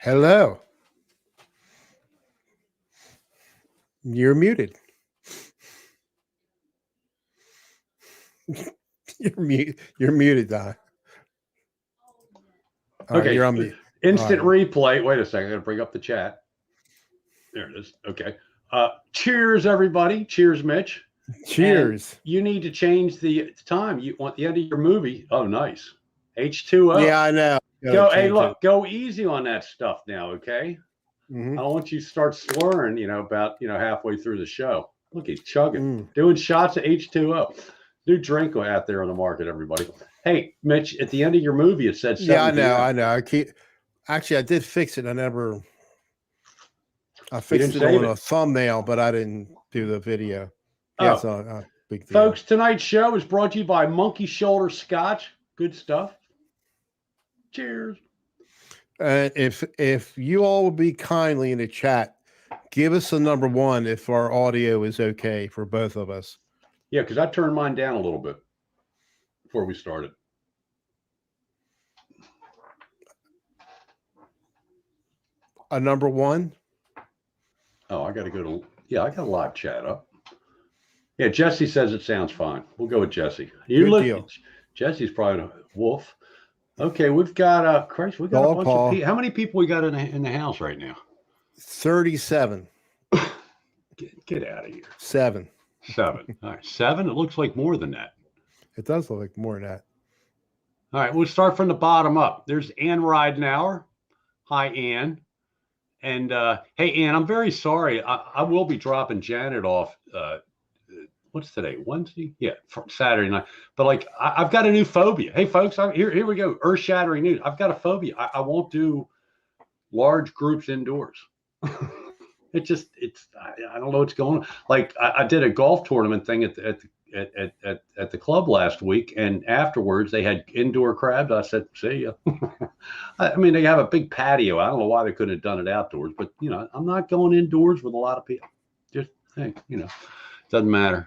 Hello. You're muted. You're muted, Don. Okay, you're on mute. Instant replay. Wait a second. I'm going to bring up the chat. There it is. Okay. Cheers, everybody. Cheers, Mitch. Cheers. And you need to change the time. You want the end of your movie. Oh, nice. H2O. Yeah, I know. Hey, look, go easy on that stuff now, okay? Mm-hmm. I don't want you to start slurring, about, halfway through the show. Look, he's chugging, doing shots of H2O. New drink out there on the market, everybody. Hey, Mitch, at the end of your movie, it said 7 Yeah, I know. Actually, I did fix it. I fixed it on a thumbnail, but I didn't do the video. Yeah, it's a big deal. Folks, tonight's show is brought to you by Monkey Shoulder Scotch. Good stuff. Cheers. If you all will be kindly in the chat, give us a number 1 if our audio is okay for both of us. Yeah, because I turned mine down a little bit before we started. A number 1? Oh, I got to go to, I got a live chat up. Yeah, Jesse says it sounds fine. We'll go with Jesse. Good deal. Jesse's probably a wolf. Okay, we've got Christ. We got a bunch of people. How many people we got in the house right now? 37. Get out of here. 7. 7. All right, 7. It looks like more than that. It does look like more than that. All right, we'll start from the bottom up. There's Ann Ridenauer. Hi, Ann. And hey, Ann, I'm very sorry. I will be dropping Janet off. What's today? Wednesday? Yeah, Saturday night. But I've got a new phobia. Hey, folks, here we go. Earth-shattering news. I've got a phobia. I won't do large groups indoors. I don't know what's going on. I did a golf tournament thing at the club last week, and afterwards they had indoor crabs. I said, see ya. I mean, they have a big patio. I don't know why they couldn't have done it outdoors, but I'm not going indoors with a lot of people. Just hey, doesn't matter.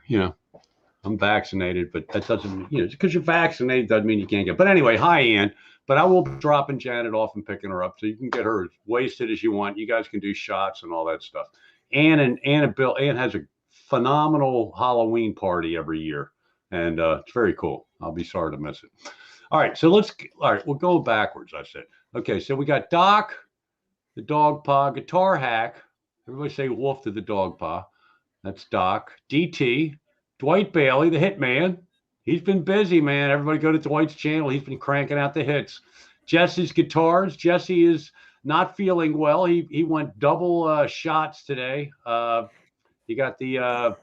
I'm vaccinated, but that doesn't, just because you're vaccinated doesn't mean you can't get. But anyway, hi, Ann. But I will be dropping Janet off and picking her up, so you can get her as wasted as you want. You guys can do shots and all that stuff. Ann and Bill. Ann has a phenomenal Halloween party every year, and it's very cool. I'll be sorry to miss it. All right, so we'll go backwards. I said, okay, so we got Doc, the dog paw, guitar hack. Everybody say wolf to the dog paw. That's Doc. DT, Dwight Bailey, the hitman. He's been busy, man. Everybody go to Dwight's channel. He's been cranking out the hits. Jesse's guitars. Jesse is not feeling well. He went double shots today. He got the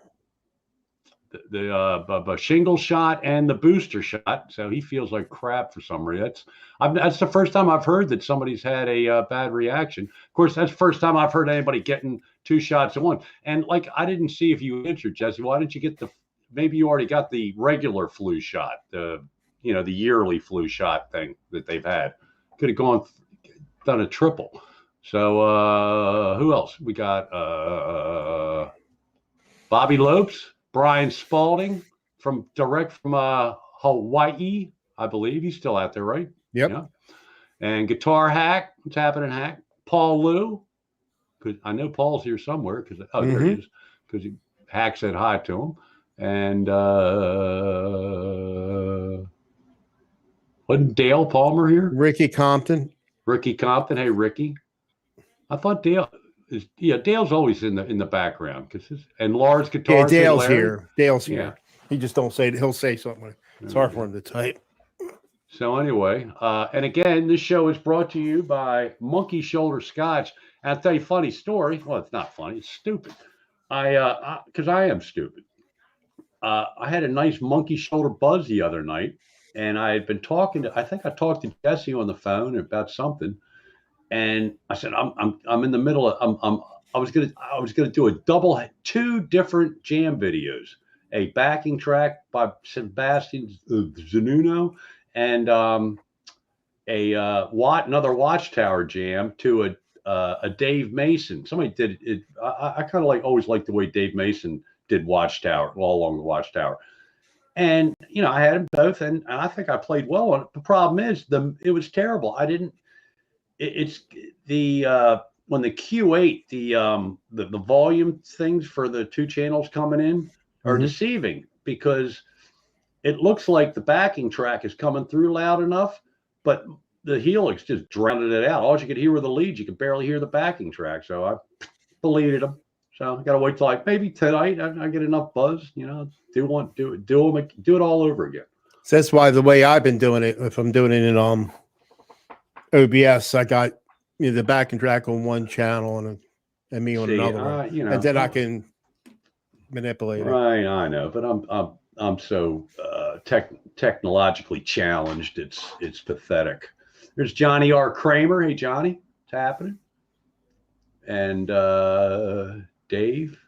shingle shot and the booster shot, so he feels like crap for some reason. That's the first time I've heard that somebody's had a bad reaction. Of course, that's the first time I've heard anybody getting 2 shots at once. And I didn't see if you answered, Jesse. Why didn't you get maybe you already got the regular flu shot, the yearly flu shot thing that they've had. Could have done a triple. So who else? We got Bobby Lopes, Brian Spalding direct from Hawaii, I believe. He's still out there, right? Yep. Yeah. And Guitar Hack. What's happening, Hack? Paul Lou. I know Paul's here somewhere because there he is. Because Hack said hi to him. And wasn't Dale Palmer here? Ricky Compton. Hey, Ricky. I thought Dale. Dale's always in the background and Lars guitar. Yeah, Dale's here. Yeah. He just don't say it. He'll say something. It's hard for him to type. So anyway, and again, this show is brought to you by Monkey Shoulder Scotch. And I'll tell you a funny story. Well, it's not funny. It's stupid. Because I am stupid. I had a nice monkey shoulder buzz the other night, and I had been I think I talked to Jesse on the phone about something. And I said, I'm in the middle of, I was gonna do a 2 different jam videos, a backing track by Sebastian Zanuno, and another Watchtower jam to a Dave Mason. Somebody did it. I kind of always liked the way Dave Mason did Watchtower, all along the Watchtower. And I had them both, and I think I played well on it. The problem is it was terrible. it's the when the Q8, the volume things for the two channels coming in are deceiving, because it looks like the backing track is coming through loud enough, but the Helix just drowned it out. All you could hear were the leads. You could barely hear the backing track. So I deleted them. So I got to wait till like maybe tonight I get enough buzz, do it all over again. So that's why the way I've been doing it, if I'm doing it in OBS, I got the backing track on one channel and me on another one, and then I can manipulate it. Right, I know, but I'm so technologically challenged. It's pathetic. There's Johnny R. Kramer. Hey Johnny, what's happening? And Dave,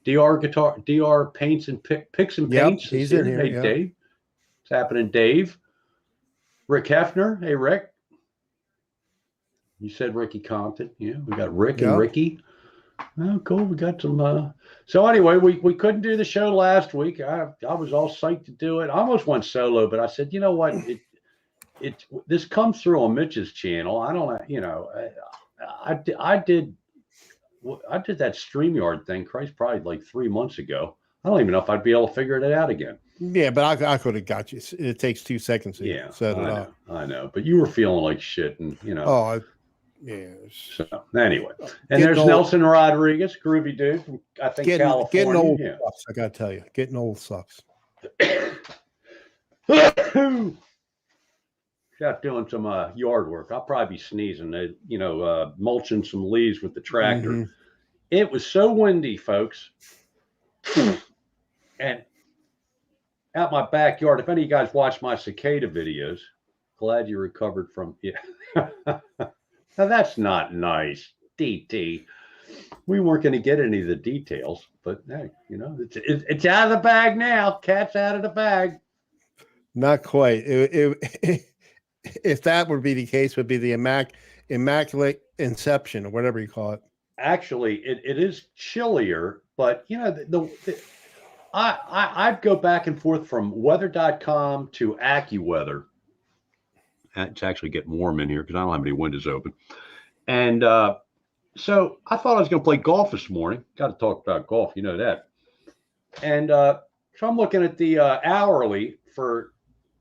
DR paints and picks and paints. Yep, he's in here. Hey Dave, what's happening, Dave? Rick Hefner. Hey Rick. You said Ricky Compton. Yeah, we got Rick and Ricky. Oh, cool. We got some. So anyway, we couldn't do the show last week. I was all psyched to do it. I almost went solo, but I said, you know what? This comes through on Mitch's channel. I don't, I did that StreamYard thing. Christ, probably like 3 months ago. I don't even know if I'd be able to figure it out again. Yeah, but I could have got you. It takes 2 seconds to set it up. I know, but you were feeling like shit, and Oh, yeah. So anyway, and there's Nelson Rodriguez, groovy dude from I think California. Getting old sucks, I gotta tell you. Getting old sucks. Out doing some yard work. I'll probably be sneezing. Mulching some leaves with the tractor. It was so windy, folks, and out my backyard. If any of you guys watch my cicada videos, glad you recovered from. Yeah. Now that's not nice, DT. We weren't going to get any of the details, but hey, it's out of the bag now. Cat's out of the bag. Not quite. If that would be the case, would be the immaculate inception or whatever you call it. Actually, it is chillier, but I'd go back and forth from weather.com to AccuWeather. It's actually getting warm in here because I don't have any windows open. And so I thought I was going to play golf this morning. Got to talk about golf, you know that. And so I'm looking at the hourly for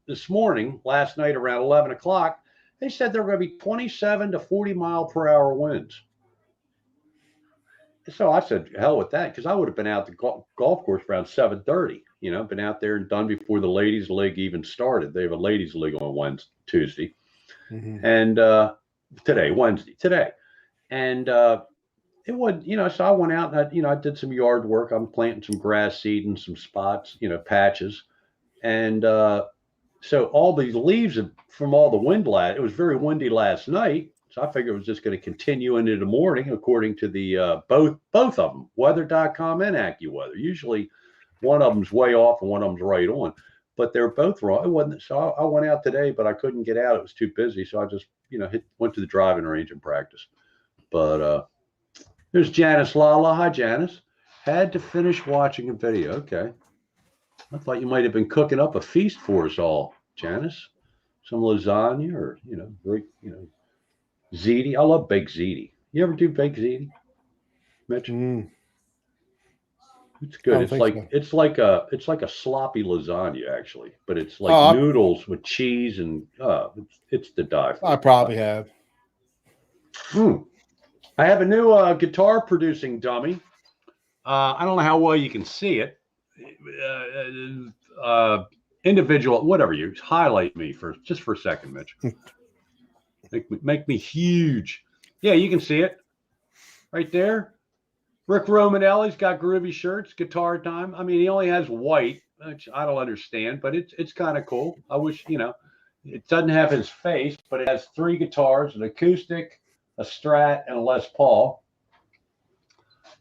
this morning, last night around 11 o'clock. They said there were going to be 27 to 40 mile per hour winds. So I said, hell with that, because I would have been out the golf course around 7:30. Been out there and done before the ladies' league even started. They have a ladies' league on Tuesday, and Wednesday. And it would, so I went out and I did some yard work. I'm planting some grass seed in some spots, patches, and so all these leaves from all the wind it was very windy last night. So I figured it was just going to continue into the morning, according to the both of them, weather.com and AccuWeather. Usually one of them's way off and one of them's right on, but they're both wrong. It wasn't. So I went out today, but I couldn't get out. It was too busy. So I just, went to the driving range and practiced. But there's Janice Lala. Hi, Janice. Had to finish watching a video. Okay. I thought you might have been cooking up a feast for us all, Janice. Some lasagna or, ziti. I love baked ziti. You ever do baked ziti, Mitch? It's good. It's like a sloppy lasagna actually, but it's like noodles with cheese and it's the die for. I probably have. I have a new guitar producing dummy. I don't know how well you can see it. Individual, whatever you highlight me for a second, Mitch. Make me huge. Yeah, you can see it right there. Rick Romanelli's got groovy shirts, guitar time. I mean, he only has white, which I don't understand, but it's kind of cool. I wish, it doesn't have his face, but it has 3 guitars, an acoustic, a Strat, and a Les Paul.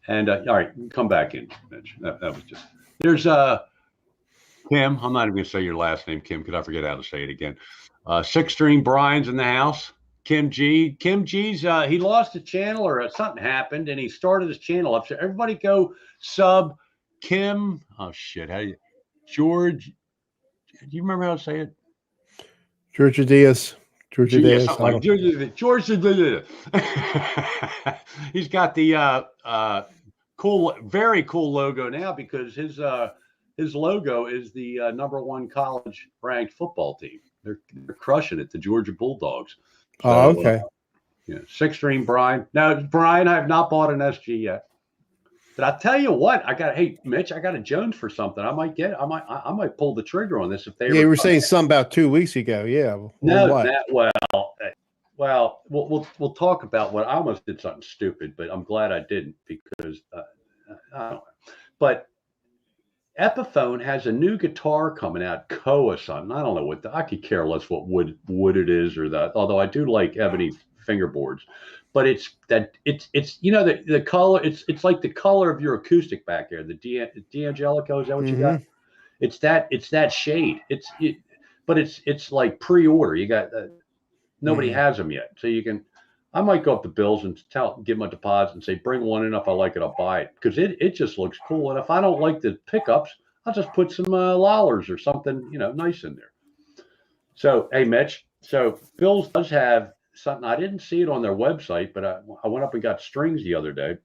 And all right, come back in, Mitch. That was just. There's Kim. I'm not even gonna say your last name, Kim, because I forget how to say it again. 6-string Brian's in the house. Kim G's he lost a channel or something happened and he started his channel up. So everybody go sub Kim. Oh shit. George. Do you remember how to say it? George Diaz. Georgia Yeah, Davis. something like George. He's got the cool, very cool logo now because his logo is the #1 college ranked football team. They're crushing it, the Georgia Bulldogs. So, Oh, okay. Yeah, 6-string Brian. Now, Brian, I have not bought an SG yet. Did I tell you what? Hey, Mitch, I got a Jones for something. I might pull the trigger on this if they. Yeah, you were saying something about 2 weeks ago. Yeah. No, what? well, we'll talk about what I almost did something stupid, but I'm glad I didn't because I don't know. But Epiphone has a new guitar coming out, Koa something. I don't know I could care less what wood it is or that. Although I do like ebony fingerboards, but it's the color. It's like the color of your acoustic back there. The D'Angelico, is that what you got? It's that shade. But it's like pre-order. You got nobody has them yet, so you can. I might go up to Bill's and give them a deposit and say, bring one in. If I like it, I'll buy it because it just looks cool. And if I don't like the pickups, I'll just put some lollers or something, nice in there. So, hey, Mitch. So Bill's does have something. I didn't see it on their website, but I went up and got strings the other day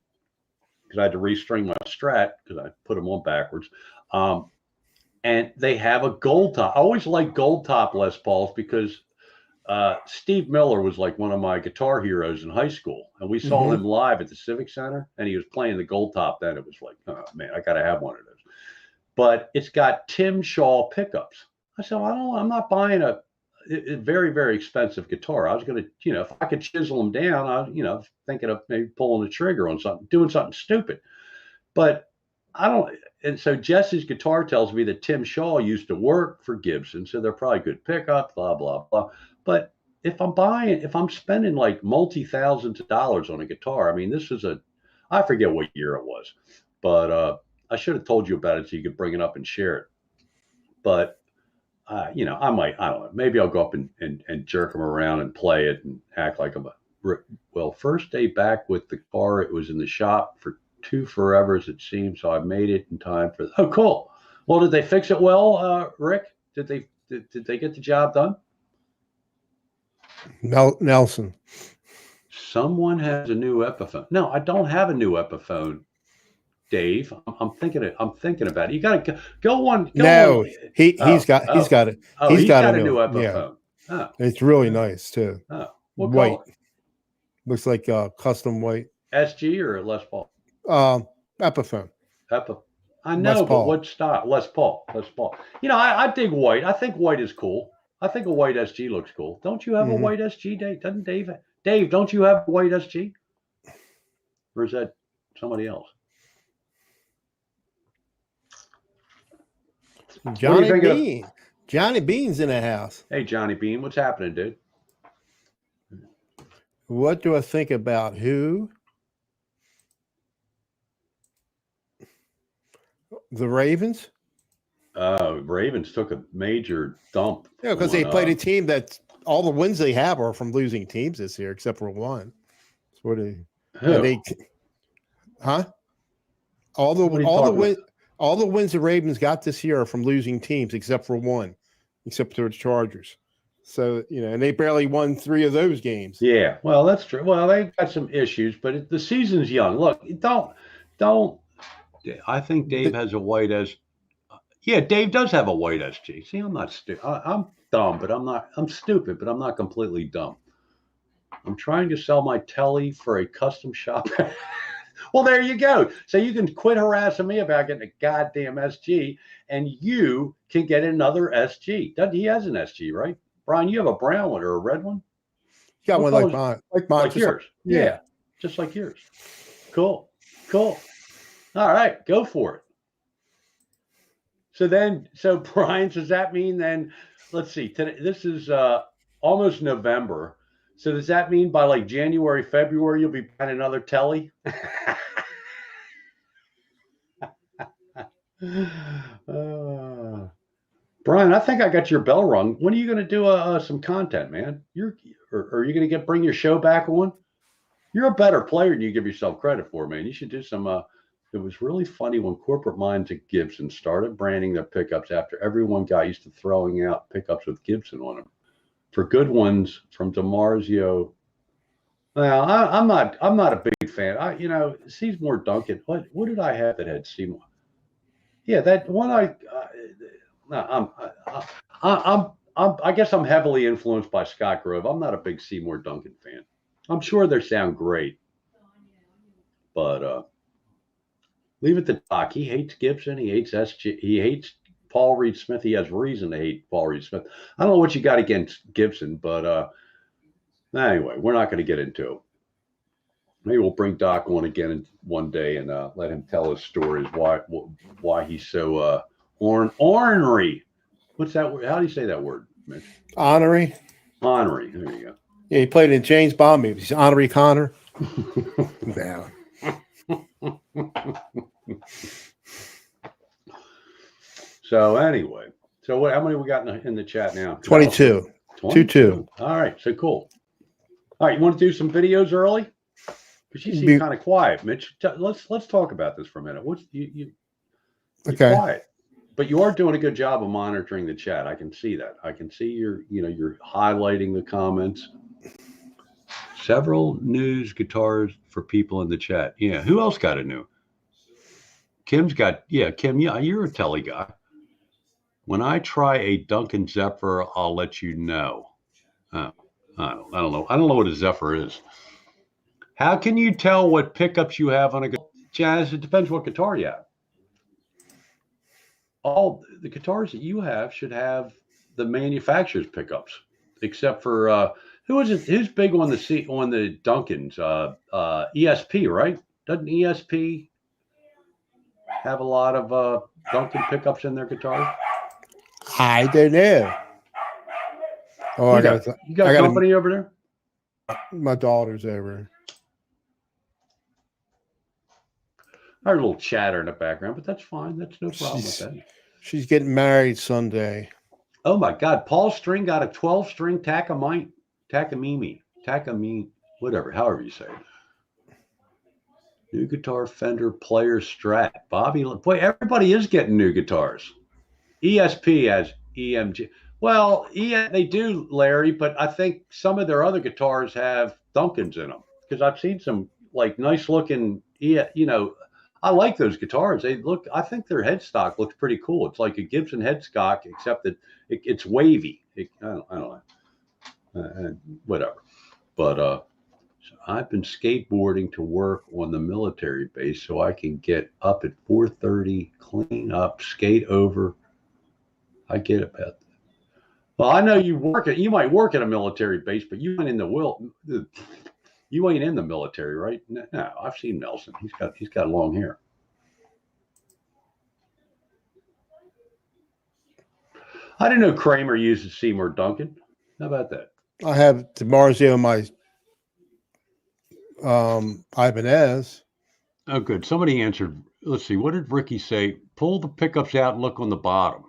because I had to restring my Strat because I put them on backwards. And they have a gold top. I always like gold top Les Pauls because Steve Miller was like one of my guitar heroes in high school, and we saw him live at the Civic Center, and he was playing the gold top. Then it was like, oh man, I got to have one of those. But it's got Tim Shaw pickups. I said, I'm not buying a very, very expensive guitar. I was going to, if I could chisel them down, I was, thinking of maybe pulling the trigger on something, doing something stupid. But I don't. And so Jesse's guitar tells me that Tim Shaw used to work for Gibson, so they're probably good pickups, blah, blah, blah. But if I'm spending like multi-thousands of dollars on a guitar, I mean, I forget what year it was, but I should have told you about it so you could bring it up and share it. But, I don't know, maybe I'll go up and jerk them around and play it and act like well, first day back with the car, it was in the shop for 2 forevers, it seems. So I made it in time for. Oh, cool. Well, did they fix it well, Rick? Did they get the job done? Nelson. Someone has a new Epiphone. No, I don't have a new Epiphone, Dave. I'm thinking about it. You got to go one. No, he's got it. Oh, he's got a new Epiphone. Yeah. Oh. It's really nice too. Oh, white. Looks like custom white. SG or Les Paul? Epiphone. I know, but what style? Les Paul. I dig white. I think white is cool. I think a white SG looks cool. Don't you have a white SG, Dave? Doesn't Dave? Dave, don't you have a white SG? Or is that somebody else? Johnny Bean. Johnny Bean's in the house. Hey, Johnny Bean, what's happening, dude? What do I think about who? The Ravens? Ravens took a major dump. Yeah, because they played a team that all the wins they have are from losing teams this year, except for one. All the wins the Ravens got this year are from losing teams, except for one, except for the Chargers. So, and they barely won 3 of those games. Yeah, well, that's true. Well, they've got some issues, but the season's young. Look, don't. I think Dave has a white SG. Yeah, Dave does have a white SG. See, I'm not stupid. I'm dumb, but I'm not. I'm stupid, but I'm not completely dumb. I'm trying to sell my telly for a custom shop. Well, there you go. So you can quit harassing me about getting a goddamn SG, and you can get another SG. He has an SG, right? Brian, you have a brown one or a red one? You got one like mine. Like yours. Yeah, just like yours. Cool. All right, go for it. So Brian, does that mean then, let's see, today, this is almost November. So does that mean by like January, February, you'll be buying another telly? Brian, I think I got your bell rung. When are you going to do some content, man? Are you going to bring your show back on? You're a better player than you give yourself credit for, man. You should do some. It was really funny when Corporate Minds at Gibson started branding their pickups after everyone got used to throwing out pickups with Gibson on them. for good ones from DiMarzio. Well, I'm not a big fan. Seymour Duncan. What did I have that had Seymour? Yeah, that one. No, I guess I'm heavily influenced by Scott Grove. I'm not a big Seymour Duncan fan. I'm sure they sound great, but leave it to Doc. He hates Gibson. He hates SG. He hates Paul Reed Smith. He has reason to hate Paul Reed Smith. I don't know what you got against Gibson, but anyway, we're not going to get into it. Maybe we'll bring Doc on again one day and let him tell his stories why he's so ornery. What's that word? How do you say that word, Mitch? Honorary. Honorary. There you go. Yeah, he played in James Bond movies. Honorary Connor. Yeah. So anyway, how many we got in the chat now? 22. 22. All right, so cool. All right, you want to do some videos early? Because you seem kind of quiet, Mitch. Let's talk about this for a minute. You're okay. Quiet, but you are doing a good job of monitoring the chat. I can see that. I can see you're highlighting the comments. Several news guitars for people in the chat. Yeah, who else got a new? Kim's got. Yeah, Kim. Yeah, you're a telly guy. When I try a Duncan Zephyr, I'll let you know. Oh, I don't know. I don't know what a Zephyr is. How can you tell what pickups you have on a guitar? Jazz, it depends what guitar you have. All the guitars that you have should have the manufacturer's pickups, except for who's big on the Duncans? ESP, right? Doesn't ESP have a lot of Duncan pickups in their guitars? I don't know. Oh, you got company over there? My daughter's over. I heard a little chatter in the background, but that's fine. That's no problem with that. She's getting married Sunday. Oh my God. Paul String got a 12-string whatever, however you say it. New guitar, Fender, Player, Strat. Bobby, boy, everybody is getting new guitars. ESP has EMG. Well, they do, Larry, but I think some of their other guitars have Duncans in them because I've seen some nice looking, I like those guitars. I think their headstock looks pretty cool. It's like a Gibson headstock, except that it's wavy. I don't know. Whatever. But I've been skateboarding to work on the military base so I can get up at 4:30, clean up, skate over. I get about that. Well, I know you might work at a military base, but you ain't in the You ain't in the military, right? No, I've seen Nelson. He's got long hair. I didn't know Kramer uses Seymour Duncan. How about that? I have DiMarzio in my Ibanez. Oh, good. Somebody answered. Let's see. What did Ricky say? Pull the pickups out and look on the bottom.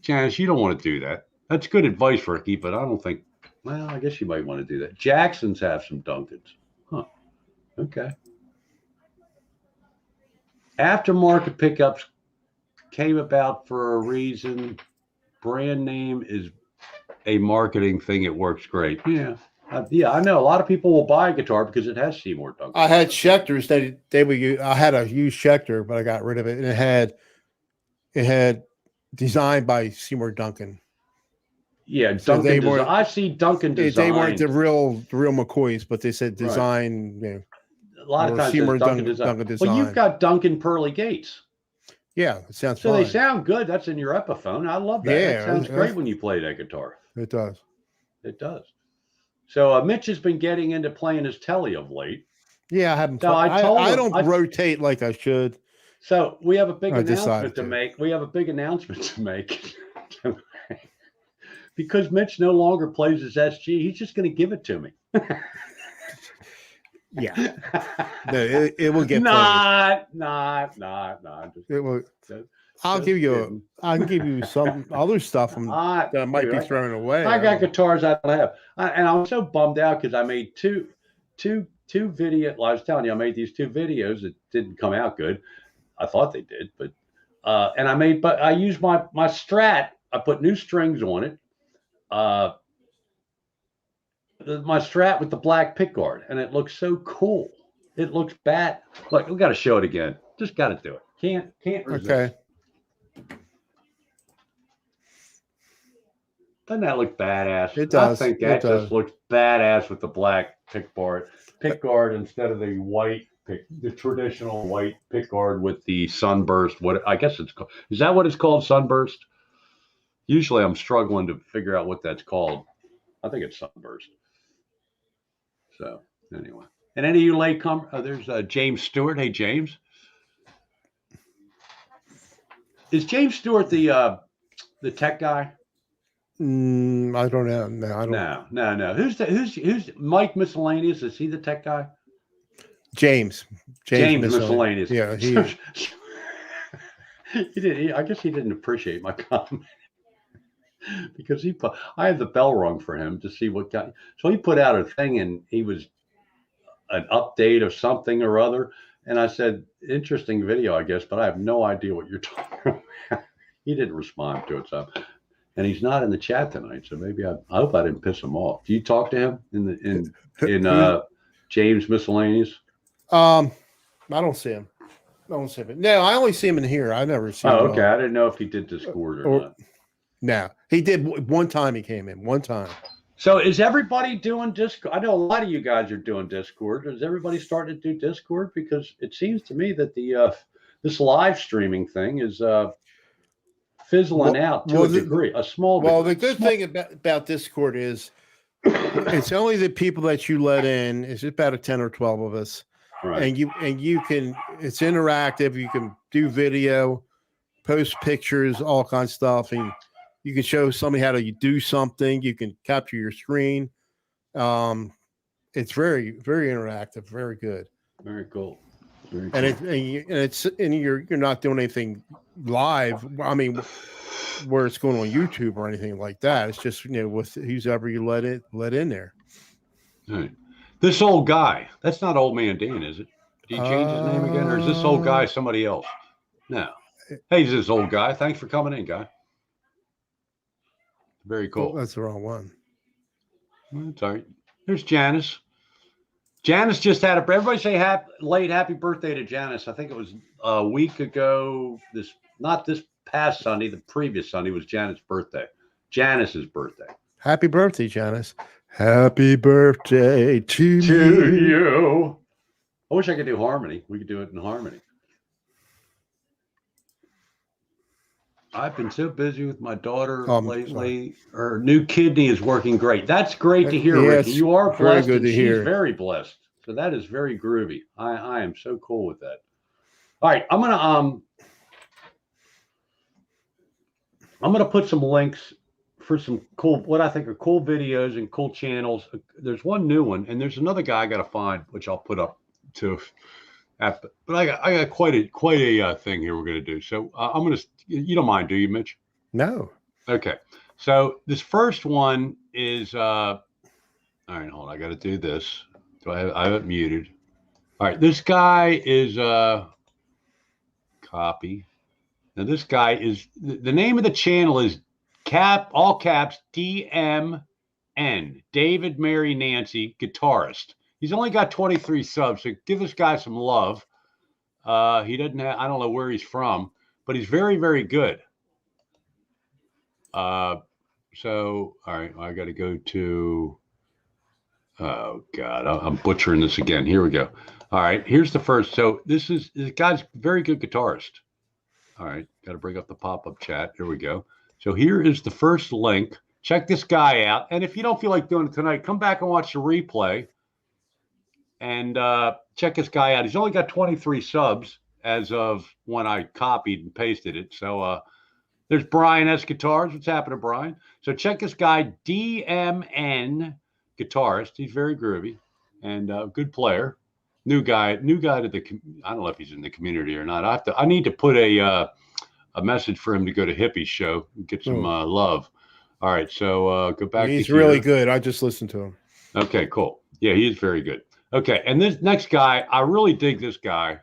Janice, you don't want to do that. That's good advice, Ricky, but I don't think. Well, I guess you might want to do that. Jacksons have some Duncans. Huh. Okay. Aftermarket pickups came about for a reason. Brand name is a marketing thing. It works great. Yeah. I know. A lot of people will buy a guitar because it has Seymour Duncan. I had Schecters that they would use. I had a used Schecter, but I got rid of it. And it had designed by Seymour Duncan. Yeah, so Duncan. I see Duncan design. They weren't the real McCoys, but they said design. Right. A lot of times Seymour Duncan design. Well, you've got Duncan Pearly Gates. Yeah, it sounds so fine. They sound good. That's in your Epiphone. I love that. Yeah, that sounds great when you play that guitar. It does. It does. So Mitch has been getting into playing his telly of late. Yeah, I haven't. So I don't rotate like I should. So we have a big announcement to make. We have a big announcement to make. Because Mitch no longer plays his SG, he's just going to give it to me. Yeah. No, it will get not. It will. I can give you some other stuff that might be thrown away. I got guitars I don't have. And I'm so bummed out because I made two videos. Well, I was telling you, I made these 2 videos that didn't come out good. I thought they did, but I used my Strat. I put new strings on it. my Strat with the black pick guard, and it looks so cool. It looks bad. Look, we got to show it again. Just got to do it. Can't resist. Okay. Doesn't that look badass? It does. I think It that does. just looks badass with the black pick guard instead of the white pick, the traditional white pick guard with the sunburst. What I guess it's called. Is that what it's called? Sunburst? Usually I'm struggling to figure out what that's called. I think it's sunburst. So anyway, and any of you latecomer, there's James Stewart. Hey James, is James Stewart the tech guy? I don't know. No, I don't. No. Who's Mike Miscellaneous? Is he the tech guy? James Miscellaneous. Yeah, he. He did. I guess he didn't appreciate my comment because I had the bell rung for him to see what got. So he put out a thing, and he was an update of something or other. And I said, interesting video, I guess, but I have no idea what you're talking about. He didn't respond to it. So, and he's not in the chat tonight. So maybe I hope I didn't piss him off. Do you talk to him in James Miscellaneous? I don't see him. No, I only see him in here. I never see him. Oh, okay. I didn't know if he did Discord or not. No, he did one time. He came in one time. So is everybody doing Discord? I know a lot of you guys are doing Discord. Is everybody starting to do Discord? Because it seems to me that the this live streaming thing is fizzling out to a degree, a small degree. Well, the good thing about Discord is it's only the people that you let in. It's just about 10 or 12 of us. Right. And you can, it's interactive. You can do video, post pictures, all kinds of stuff. And you can show somebody how to do something. You can capture your screen. It's very, very interactive. Very good. Very cool. Very cool. And you're not doing anything live. I mean, where it's going on YouTube or anything like that. It's just, with whoever you let in there. All right. This old guy, that's not Old Man Dan, is it? Did you change his name again? Or is this old guy somebody else? No. Hey, this old guy. Thanks for coming in, guy. Very cool. Oh, that's the wrong one. That's all right. There's Janice. Janice just had everybody say happy birthday to Janice. I think it was a week ago. Not this past Sunday, the previous Sunday was Janice's birthday. Janice's birthday. Happy birthday, Janice. Happy birthday to you. I wish I could do harmony. We could do it in harmony. I've been so busy with my daughter lately. Her new kidney is working great. That's great to hear, yes, Ricky. You are blessed. Very good to hear. She's very blessed. So that is very groovy. I am so cool with that. All right, I'm gonna put some links for some cool, what I think are cool videos and cool channels. There's one new one, and there's another guy I got to find, which I'll put up too. But I got quite a thing here we're going to do. So I'm going to, you don't mind, do you, Mitch? No. Okay. So this first one is, all right, hold on. I got to do this. So I have it muted. All right. This guy is copy. Now this guy is, the name of the channel is all caps DMN, David Mary Nancy, guitarist. He's only got 23 subs, so give this guy some love. He doesn't have, I don't know where he's from, but he's very, very good. So, all right, I got to go to, oh God, I'm butchering this again. Here we go. All right, here's the first. So this guy's very good guitarist. All right, got to bring up the pop-up chat. Here we go. So here is the first link. Check this guy out. And if you don't feel like doing it tonight, come back and watch the replay and check this guy out. He's only got 23 subs as of when I copied and pasted it. So there's Brian S. Guitars. What's happening, Brian? So check this guy, DMN guitarist. He's very groovy and good player. New guy to the, I don't know if he's in the community or not. I need to put a message for him to go to Hippie's show and get some love. All right, so go back. He's really good. I just listened to him. Okay, cool. Yeah, he is very good. Okay, and this next guy, I really dig this guy.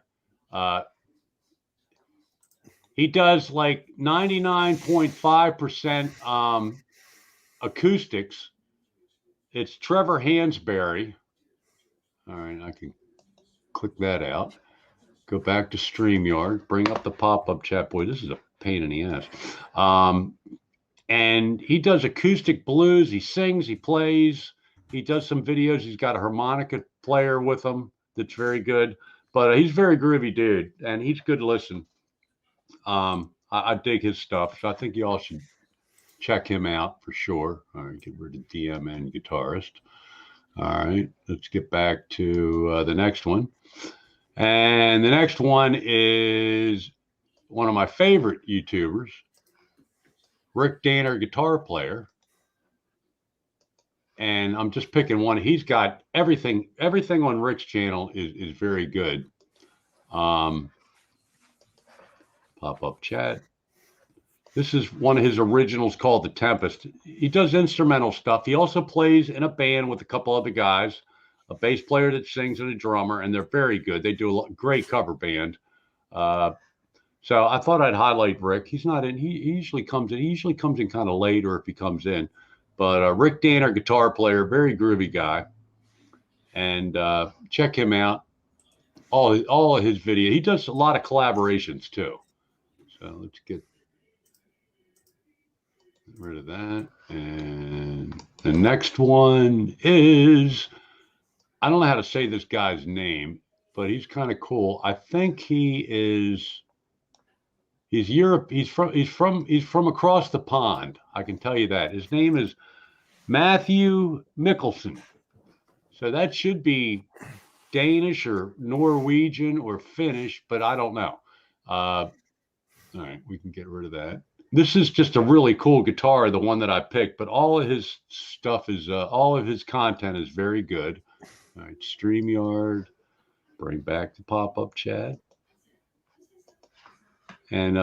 He does like 99.5% acoustics It's Trevor Hansberry. All right, I can click that out. Go back to StreamYard. Bring up the pop-up chat. Boy, this is a pain in the ass. And he does acoustic blues. He sings. He plays. He does some videos. He's got a harmonica player with him that's very good. But he's a very groovy dude, and he's good to listen. I dig his stuff, so I think you all should check him out for sure. All right, get rid of DM and guitarist. All right, let's get back to the next one. And the next one is one of my favorite YouTubers, Rick Danner, guitar player. And I'm just picking one. He's got everything on Rick's channel is very good. Pop-up chat. This is one of his originals called The Tempest. He does instrumental stuff. He also plays in a band with a couple other guys, a bass player that sings and a drummer, and they're very good. They do a great cover band. So I thought I'd highlight Rick. He's not in. He usually comes in. He usually comes in kind of late, or if he comes in. But Rick Danner, guitar player, very groovy guy, and check him out. All of his video. He does a lot of collaborations too. So let's get rid of that. And the next one is, I don't know how to say this guy's name, but he's kind of cool. I think he's Europe. He's from across the pond. I can tell you that. His name is Matthew Mikkelsen. So that should be Danish or Norwegian or Finnish, but I don't know. All right, we can get rid of that. This is just a really cool guitar, the one that I picked, but all of his stuff is, all of his content is very good. All right, StreamYard, bring back the pop-up chat. And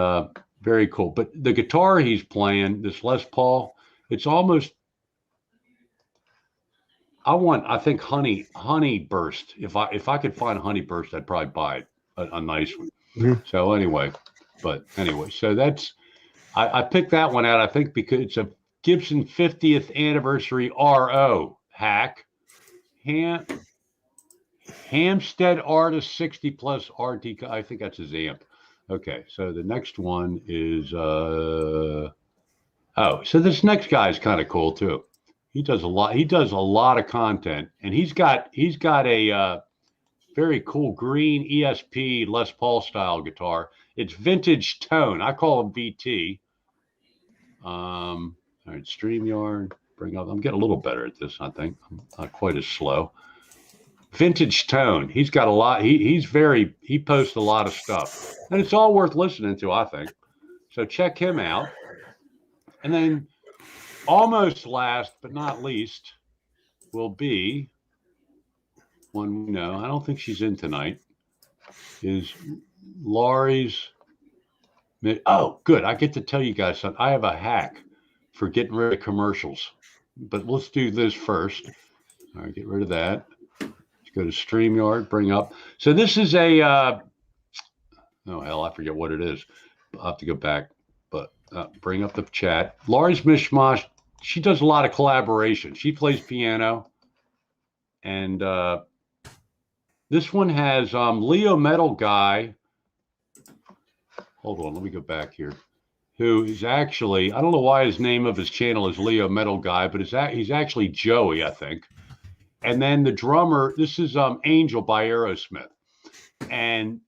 very cool. But the guitar he's playing, this Les Paul, it's almost, I think Honey Burst. If I could find a Honey Burst, I'd probably buy it, a nice one. Mm-hmm. So anyway, so that's, I picked that one out, I think, because it's a Gibson 50th anniversary RO hack. Hampstead Artist 60 plus RT. I think that's his amp. Okay, so the next one is so this next guy is kind of cool too. He does a lot of content, and he's got a very cool green ESP Les Paul style guitar. It's vintage tone. I call him VT. All right, StreamYard, bring up. I'm getting a little better at this, I think. I'm not quite as slow. Vintage tone. He's got a lot. He posts a lot of stuff, and it's all worth listening to, I think. So check him out. And then almost last but not least will be one we know. I don't think she's in tonight. Is Laurie's. Oh, good. I get to tell you guys something. I have a hack for getting rid of commercials, but let's do this first. All right, get rid of that. Let's go to StreamYard, bring up. So this is a, oh, hell, I forget what it is. I'll have to go back, but bring up the chat. Laurie's Mishmash, she does a lot of collaboration. She plays piano. And this one has Leo Metal Guy. Hold on, let me go back here. Who is actually, I don't know why his name of his channel is Leo Metal Guy, but he's actually Joey, I think. And then the drummer, this is Angel by Aerosmith. And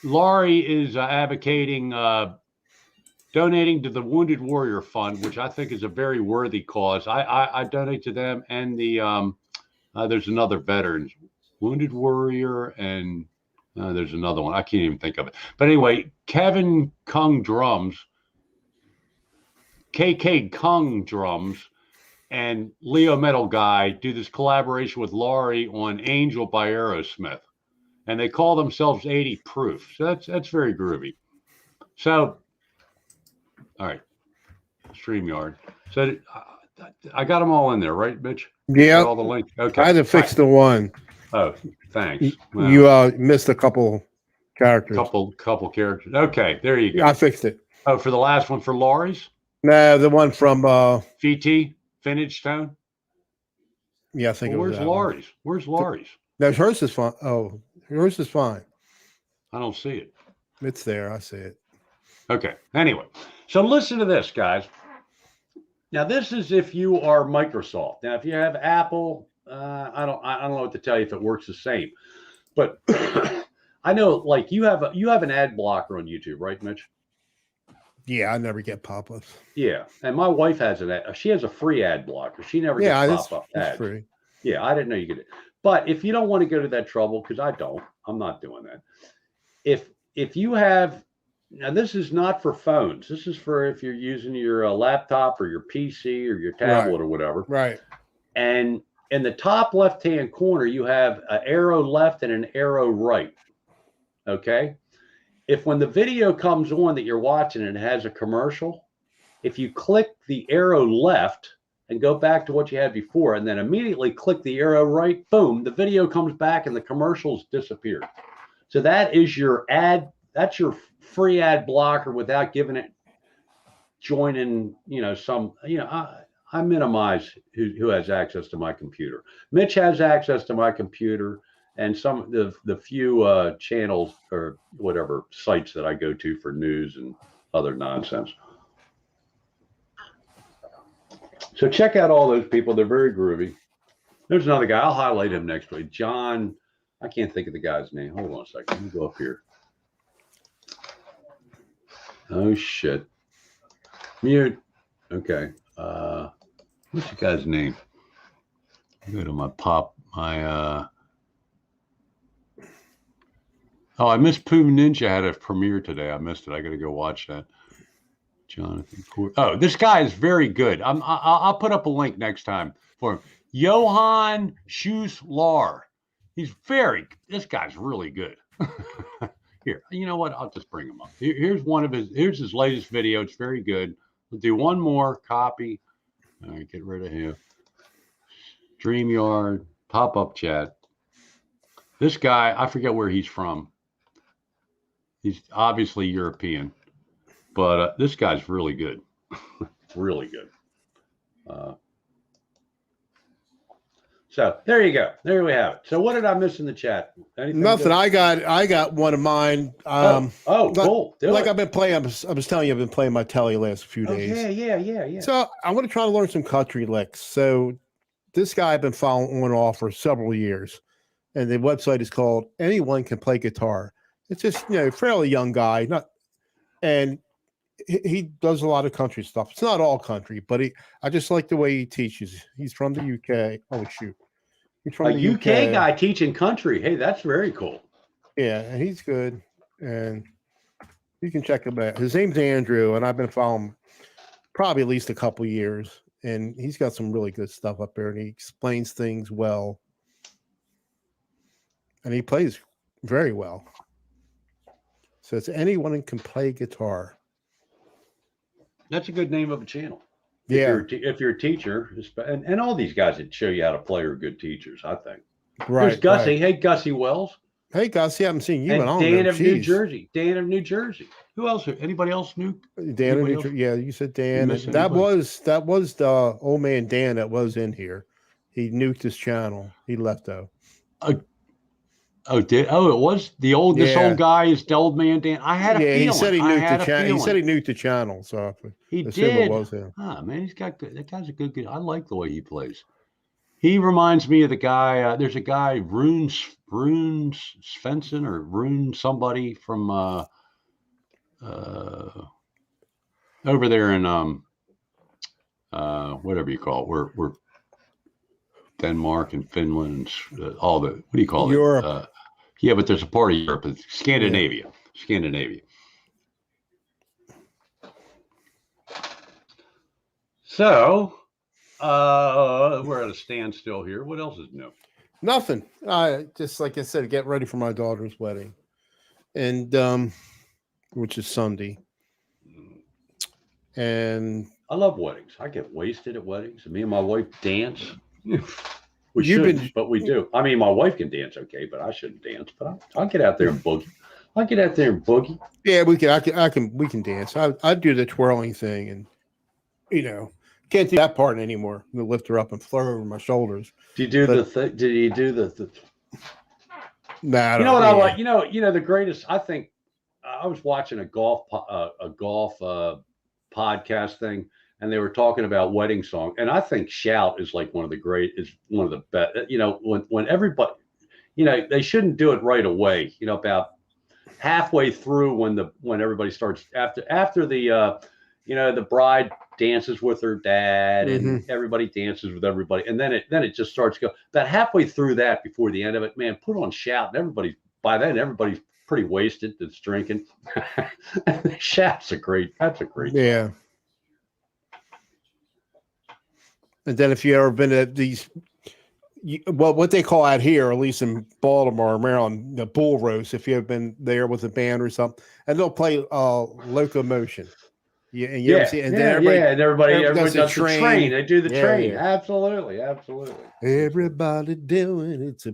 Laurie is advocating donating to the Wounded Warrior Fund, which I think is a very worthy cause. I donate to them, and the there's another veterans, Wounded Warrior, and there's another one. I can't even think of it. But anyway, Kevin Kung drums, KK Kung drums, and Leo Metal Guy do this collaboration with Laurie on Angel by Aerosmith. And they call themselves 80 Proof. So that's very groovy. So, all right, StreamYard. So I got them all in there, right, Mitch? Yeah. All the links. Okay. I had to fix the one. Oh, thanks. Wow. You missed a couple characters. Couple characters. Okay, there you go. I fixed it. Oh, for the last one for Laurie's? No, the one from VT, Vintage Tone? Yeah, I think Well, it was where's that one. Laurie's? Where's Laurie's? No, hers is fine. Oh, yours is fine. I don't see it. It's there. I see it. Okay. Anyway, so listen to this, guys. Now, this is if you are Microsoft. Now, if you have Apple, I don't know what to tell you if it works the same. But I know, like you have an ad blocker on YouTube, right, Mitch? Yeah, I never get pop-ups. Yeah, and my wife has she has a free ad blocker. She never gets pop-up ads. Free. Yeah, I didn't know you could. But if you don't want to go to that trouble, because I'm not doing that. If you have, now this is not for phones. This is for if you're using your laptop or your PC or your tablet or whatever. Right. And in the top left-hand corner, you have an arrow left and an arrow right. Okay. If when the video comes on that you're watching and it has a commercial, if you click the arrow left and go back to what you had before, and then immediately click the arrow right, boom, the video comes back and the commercials disappear. So that is your ad. That's your free ad blocker without giving it joining, I minimize who has access to my computer. Mitch has access to my computer and some of the few channels or whatever sites that I go to for news and other nonsense. So check out all those people. They're very groovy. There's another guy. I'll highlight him next week. John, I can't think of the guy's name. Hold on a second. Let me go up here. Oh, shit. Mute. Okay. What's the guy's name? Go to Oh, I missed Pooh Ninja had a premiere today. I missed it. I got to go watch that. Jonathan. Oh, this guy is very good. I'll put up a link next time for him. Johan Schusslar. This guy's really good. Here, you know what? I'll just bring him up. Here's his latest video. It's very good. We'll do one more copy. All right, get rid of him. StreamYard, pop-up chat. This guy, I forget where he's from. He's obviously European, but this guy's really good. Really good. So there you go. There we have it. So what did I miss in the chat? Anything Nothing. good? I got one of mine. Cool. I've been playing. I was telling you, I've been playing my telly last few days. Yeah. So I want to try to learn some country licks. So this guy I've been following on and off for several years, and the website is called Anyone Can Play Guitar. It's just fairly young guy, and he does a lot of country stuff. It's not all country, but I just like the way he teaches. He's from the UK. Oh shoot. He's from the UK guy teaching country. Hey, that's very cool. Yeah, and he's good. And you can check him out. His name's Andrew, and I've been following him probably at least a couple years. And he's got some really good stuff up there, and he explains things well. And he plays very well. So it's Anyone Can Play Guitar. That's a good name of a channel. Yeah. If you're a teacher, and all these guys that show you how to play are good teachers, I think. Right. There's Gussie. Right. Hey, Gussie Wells. Hey, Gussie. I haven't seen you. And Dan of New Jersey. Dan of New Jersey. Who else? Anybody else new? Dan of New Jersey. Yeah, you said Dan. That was the old man Dan that was in here. He nuked his channel. He left though. It was this old guy is the old man Dan. I had a feeling. He said he nuked the channel. He said he nuked the channel. So he did. It was him. Ah, man, he's got good. That guy's a good. I like the way he plays. He reminds me of the guy. There's a guy, Rune Svensson or Rune somebody from over there in whatever you call it. We're Denmark and Finland and all the what do you call Europe. It? Yeah, but there's a part of Europe. It's Scandinavia. Yeah. Scandinavia. So we're at a standstill here. What else is new? Nothing. Just like I said, get ready for my daughter's wedding, and which is Sunday. And I love weddings. I get wasted at weddings. Me and my wife dance. We shouldn't, but we do. I mean, my wife can dance okay, but I shouldn't dance. But I'll get out there and boogie. Yeah, we can dance. I do the twirling thing, and Can't do that part anymore. I'm gonna lift her up and throw her over my shoulders. Do you do Did you do the? Nah, you know what I like? You know the greatest. I think I was watching a golf podcast thing, and they were talking about wedding song, and I think "Shout" is like one of the best. You know, when everybody, you know, they shouldn't do it right away. You know, about halfway through when everybody starts after the you know, the bride dances with her dad and everybody dances with everybody, and then it just starts to go about halfway through that before the end of it. Man, put on "Shout," and everybody's pretty wasted that's drinking. Shout's that's a great yeah. song. And then if you ever been to these, what they call out here, at least in Baltimore, Maryland, the bull roast, if you have been there with a band or something, and they'll play Locomotion. Yeah, and you ever see, and then everybody does the train. They do the train. Yeah. Absolutely. Everybody doing it.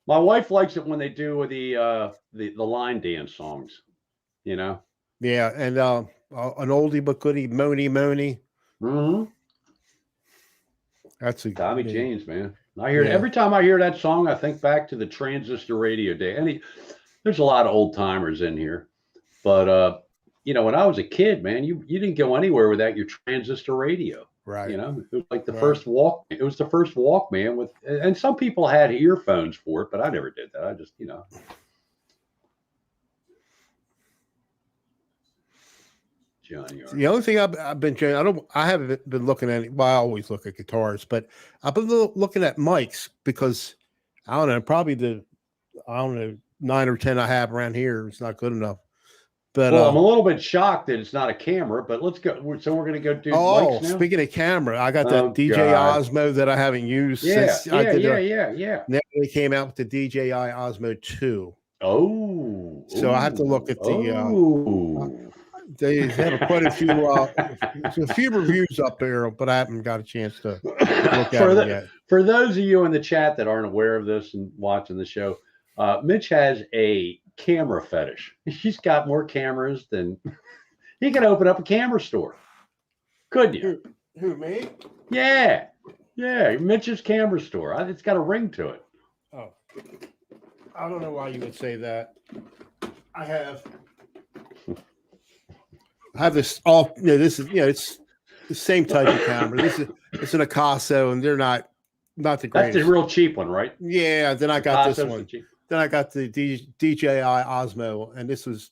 My wife likes it when they do the line dance songs. You know. Yeah, and an oldie but goodie, Moni Moni. Mm-hmm. That's a Tommy James, man. I hear every time I hear that song, I think back to the transistor radio day. And there's a lot of old timers in here, but you know, when I was a kid, man, you didn't go anywhere without your transistor radio. Right. You know, it was like the first walk. It was the first Walkman and some people had earphones for it, but I never did that. I just, you know. Johnny. The only thing I've been doing, I haven't been looking at. Well, I always look at guitars, but I've been looking at mics because I don't know, probably 9 or 10 I have around here. It's not good enough. But I'm a little bit shocked that it's not a camera, but let's go. So we're going to go do mics now? Speaking of camera, I got that DJI Osmo that I haven't used since I did Now they came out with the DJI Osmo 2. Oh. So I have to look at the they have quite a few reviews up there, but I haven't got a chance to look at them yet. For those of you in the chat that aren't aware of this and watching the show, Mitch has a camera fetish. He's got more cameras than he can open up a camera store. Couldn't you? Who, me? Yeah. Mitch's camera store. It's got a ring to it. Oh, I don't know why you would say that. I have this this is it's the same type of camera. It's an Akaso, and they're not the greatest. That's the real cheap one, right? Yeah. Then I got this one. Then I got the DJI Osmo, and this was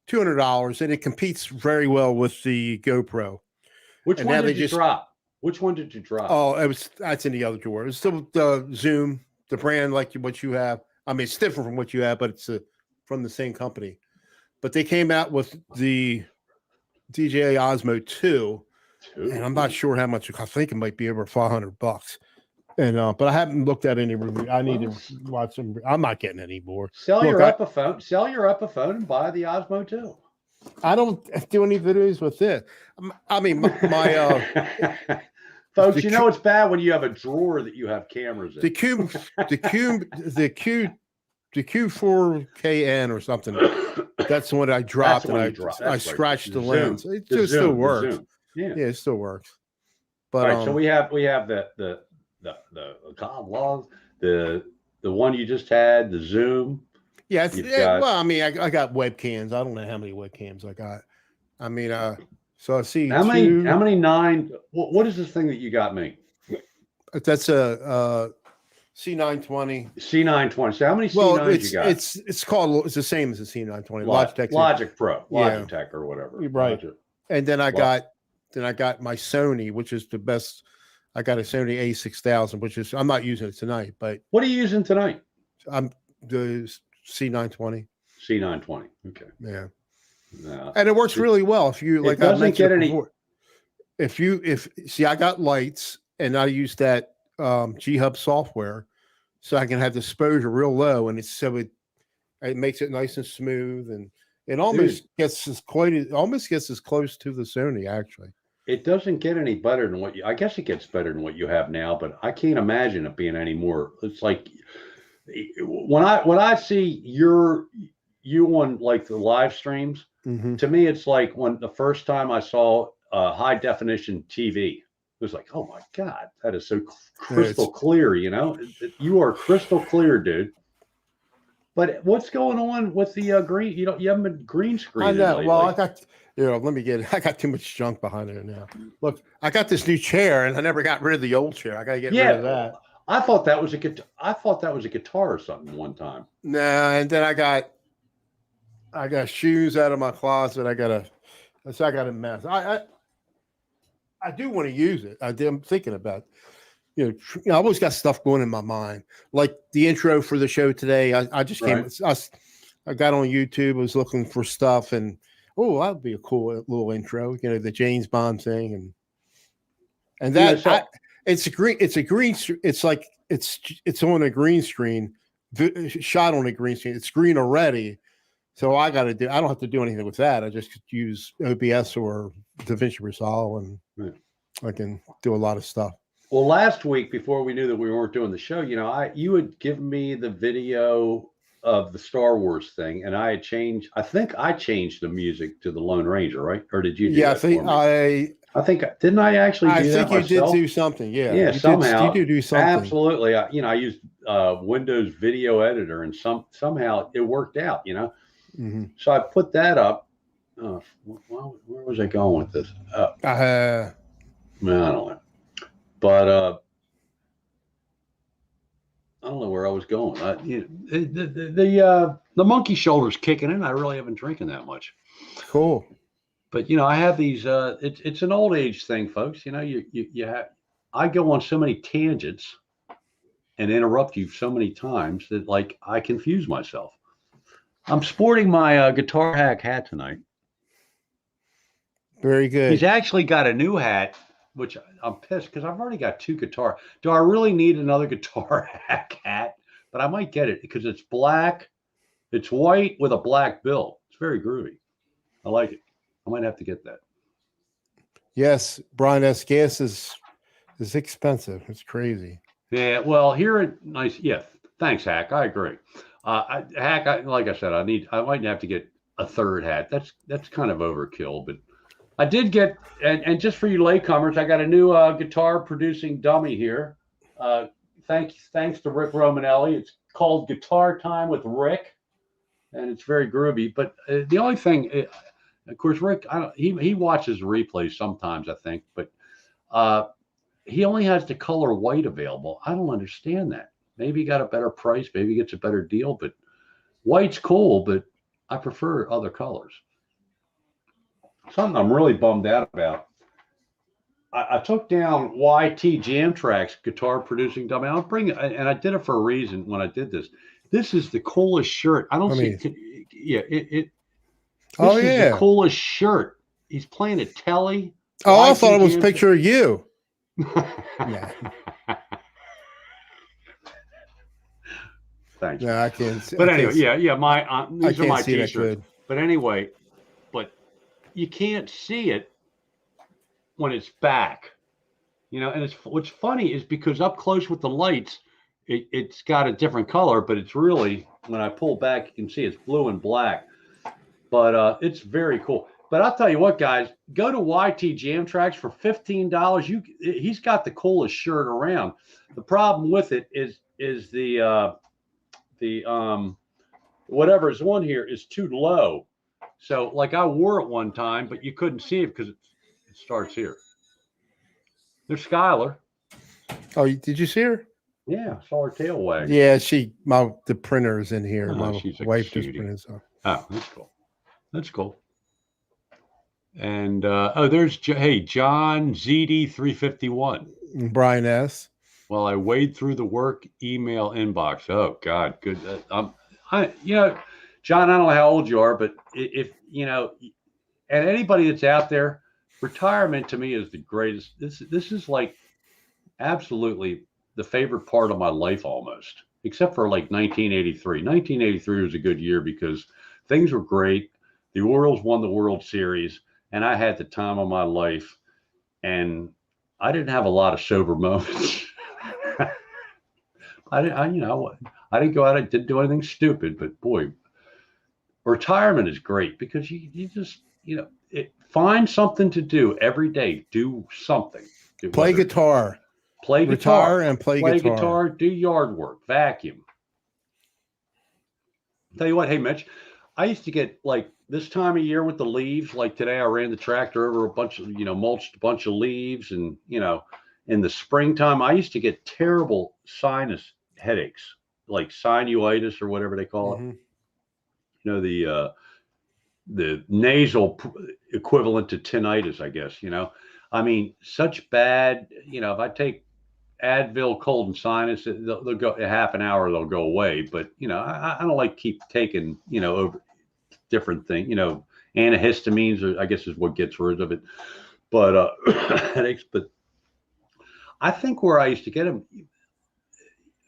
$200, and it competes very well with the GoPro. Which one did you drop? Oh, that's in the other drawer. It's still the Zoom, the brand like what you have. I mean, it's different from what you have, but it's from the same company. But they came out with the DJI Osmo 2, and I'm not sure how much. I think it might be over $500. And but I haven't looked at any review. I need to watch them. I'm not getting any more. Sell your Epiphone and buy the Osmo 2. I don't do any videos with this. I mean, my folks, you know it's bad when you have a drawer that you have cameras in. The Q4KN or something. That's the one I dropped, and I scratched the lens. It just still works. Yeah, it still works. But all right, so we have the one you just had, the Zoom. Yeah, well, I mean, I got webcams. I don't know how many webcams I got. I mean, so I see how many 9. What is this thing that you got me? That's a C920. C920. So how many C9s you got? It's the same as the C920. Logic Pro, Logitech or whatever. Right. And then I got my Sony, which is the best. I got a Sony A6000, which is I'm not using it tonight, but what are you using tonight? I'm the C920. C920. Okay. Yeah. No. And it works really well. If you like, I mentioned before, I got lights and I use that G-Hub software, so I can have the exposure real low, and it makes it nice and smooth, and it almost gets as close to the Sony actually. It doesn't get any better than I guess it gets better than what you have now, but I can't imagine it being any more. It's like when I see you on like the live streams, to me, it's like when the first time I saw high definition TV, was like, oh my God, that is so crystal clear. You know, you are crystal clear, dude. But what's going on with the green? You haven't been green screening. I know. Lately. Well, I got, I got too much junk behind there now. Look, I got this new chair, and I never got rid of the old chair. I got to get rid of that. I thought that was a guitar. I thought that was a guitar or something one time. No, and then I got shoes out of my closet. I got a mess. I do want to use it. I'm thinking about, I always got stuff going in my mind. Like the intro for the show today. I just came. I got on YouTube. Was looking for stuff, and that'd be a cool little intro. The James Bond thing, and that it's a green. It's like it's on a green screen, shot on a green screen. It's green already. So I don't have to do anything with that. I just use OBS or DaVinci Resolve, and I can do a lot of stuff. Well, last week, before we knew that we weren't doing the show, you had given me the video of the Star Wars thing, and I think I changed the music to the Lone Ranger, right? Or did you do that for me? I think, didn't I actually do that myself? I think you did do something, yeah. Yeah, somehow. You do something. Absolutely. I used Windows Video Editor, and somehow it worked out, Mm-hmm. So I put that up. Where was I going with this? I don't know. But I don't know where I was going. The monkey shoulder's kicking in. I really haven't drinking that much. Cool. But I have these. It's an old age thing, folks. I go on so many tangents and interrupt you so many times that I confuse myself. I'm sporting my Guitar Hack hat tonight. Very good. He's actually got a new hat, which I'm pissed because I've already got 2 guitar. Do I really need another Guitar Hack hat? But I might get it because it's black. It's white with a black bill. It's very groovy. I like it. I might have to get that. Yes, Brian S. Gas is expensive. It's crazy. Yeah, well, nice. Yeah, thanks, Hack. I agree. Hack, like I said, I might have to get a 3rd hat. That's kind of overkill, but I did get, and just for you latecomers, I got a new guitar producing dummy here. Thanks to Rick Romanelli. It's called Guitar Time with Rick, and it's very groovy. But the only thing, of course, Rick, he watches replays sometimes, I think, but he only has the color white available. I don't understand that. Maybe he got a better price. Maybe he gets a better deal. But white's cool, but I prefer other colors. Something I'm really bummed out about. I took down YT Jam Tracks guitar producing dummy. I'll bring it, and I did it for a reason when I did this. This is the coolest shirt. I don't see. Yeah, it. This is the coolest shirt. He's playing a telly. Oh, I thought it was a picture of you. Yeah. Thanks. No, I can't. But anyway, yeah. These are my t-shirts. But anyway, you can't see it when it's back, and what's funny is because up close with the lights, it's got a different color, but it's really, when I pull back, you can see it's blue and black, but it's very cool. But I'll tell you what, guys, go to YT Jam Tracks for $15. He's got the coolest shirt around. The problem with it is the whatever is on here is too low. So I wore it one time, but you couldn't see it because it starts here. There's Skylar. Oh, did you see her? Yeah, I saw her tail wag. Yeah, the printer is in here. Oh, my wife just printed it. Oh, that's cool. That's cool. And there's John ZD351. Brian S. Well, I wade through the work email inbox. Oh God, good. John, I don't know how old you are, but if and anybody that's out there, retirement to me is the greatest. This is absolutely the favorite part of my life almost, except for 1983. 1983 was a good year because things were great. The Orioles won the World Series, and I had the time of my life, and I didn't have a lot of sober moments. I didn't go out and didn't do anything stupid, but boy, retirement is great because you just find something to do every day. Do something. Play guitar. Play Retire guitar. and play guitar. Do yard work. Vacuum. Tell you what, hey Mitch, I used to get like this time of year with the leaves. Like today, I ran the tractor over a bunch of mulched a bunch of leaves, and in the springtime, I used to get terrible sinus headaches, like sinusitis or whatever they call it. The nasal equivalent to tinnitus, I guess. I mean, such bad. If I take Advil, cold and sinus, they'll go a half an hour, they'll go away. But I don't like keep taking over different things. Antihistamines, I guess, is what gets rid of it. But headaches. But I think where I used to get them,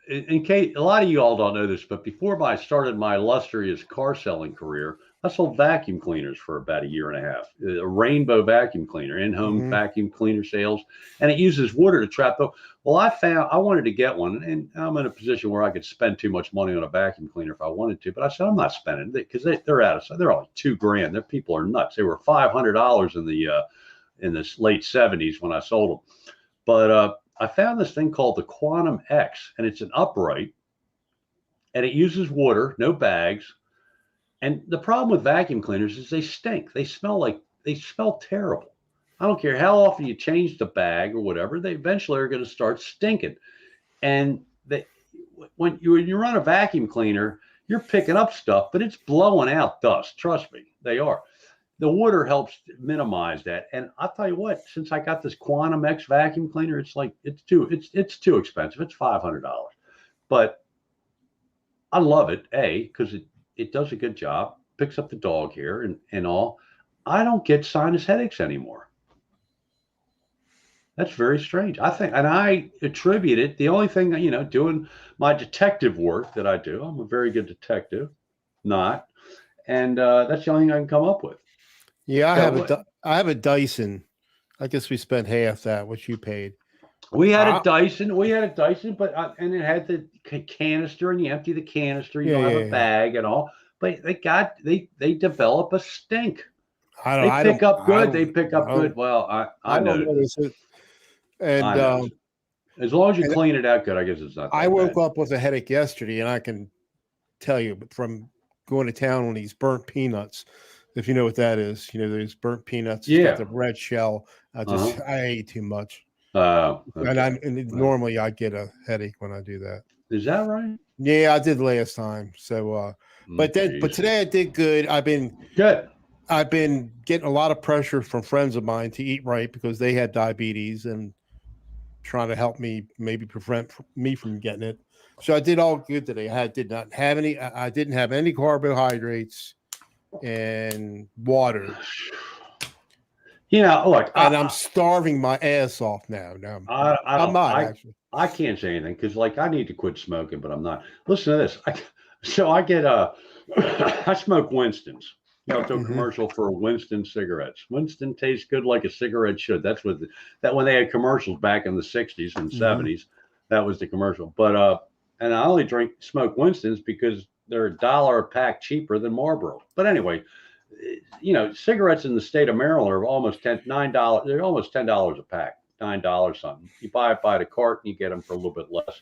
in case a lot of you all don't know this, but before I started my illustrious car selling career, I sold vacuum cleaners for about a year and a half. A rainbow vacuum cleaner, in-home vacuum cleaner sales, and it uses water to trap the. Well, I wanted to get one, and I'm in a position where I could spend too much money on a vacuum cleaner if I wanted to, but I said I'm not spending it because they're out of. They're like $2,000. Their people are nuts. They were $500 in the late '70s when I sold them, but I found this thing called the Quantum X, and it's an upright, and it uses water, no bags. And the problem with vacuum cleaners is they stink. They smell terrible. I don't care how often you change the bag or whatever, they eventually are going to start stinking. And when you run a vacuum cleaner, you're picking up stuff, but it's blowing out dust. Trust me, they are. The water helps minimize that. And I'll tell you what, since I got this Quantum X vacuum cleaner, it's too expensive. It's $500. But I love it, because it does a good job, picks up the dog hair and all. I don't get sinus headaches anymore. That's very strange. I think, and I attribute it, the only thing, doing my detective work that I do, I'm a very good detective, and that's the only thing I can come up with. Yeah, I have a Dyson. I guess we spent half that, what you paid. We had a Dyson, but and it had the canister, and you empty the canister, you don't have a bag and all. But they develop a stink. They pick up good. Well, I noticed it. And as long as you clean it out good, I guess it's not. I woke up with a headache yesterday, and I can tell you, but from going to town on these burnt peanuts, if you know what that is, those burnt peanuts, it's got the red shell. I ate too much. Okay. And normally I get a headache when I do that. Is that right? Yeah, I did last time. So, but today I did good. I've been getting a lot of pressure from friends of mine to eat right because they had diabetes and trying to help me maybe prevent me from getting it. So I did all good today. I didn't have any carbohydrates and water. Look, I'm starving my ass off now. No, I'm not actually. I can't say anything because, I need to quit smoking, but I'm not. Listen to this. I get I smoke Winston's. To a commercial for Winston cigarettes. Winston tastes good like a cigarette should. That's what when they had commercials back in the '60s and '70s. That was the commercial. But and I only smoke Winston's because they're $1 a pack cheaper than Marlboro. But anyway. Cigarettes in the state of Maryland are almost $9. They're almost $10 a pack, $9 something. You buy it by the carton, you get them for a little bit less.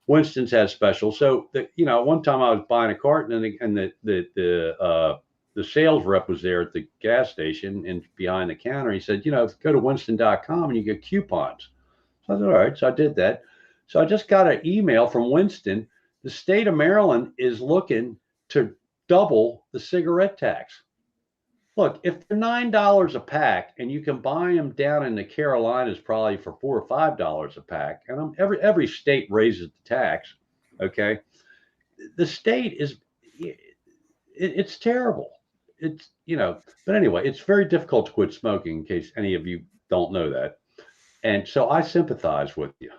Winston's has special. So one time I was buying a carton, and the sales rep was there at the gas station and behind the counter. He said, go to Winston.com and you get coupons. So I said, all right. So I did that. So I just got an email from Winston. The state of Maryland is looking to double the cigarette tax. Look, if they're $9 a pack and you can buy them down in the Carolinas probably for $4 or $5 a pack, and every state raises the tax, okay? The state it's terrible. It's but anyway, it's very difficult to quit smoking. In case any of you don't know that, and so I sympathize with you.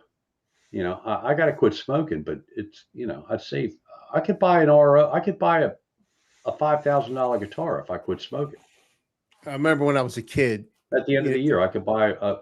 I got to quit smoking, but it's I'd say I could buy an RO. I could buy a $5,000 guitar if I quit smoking. I remember when I was a kid, at the end of the year. I could buy a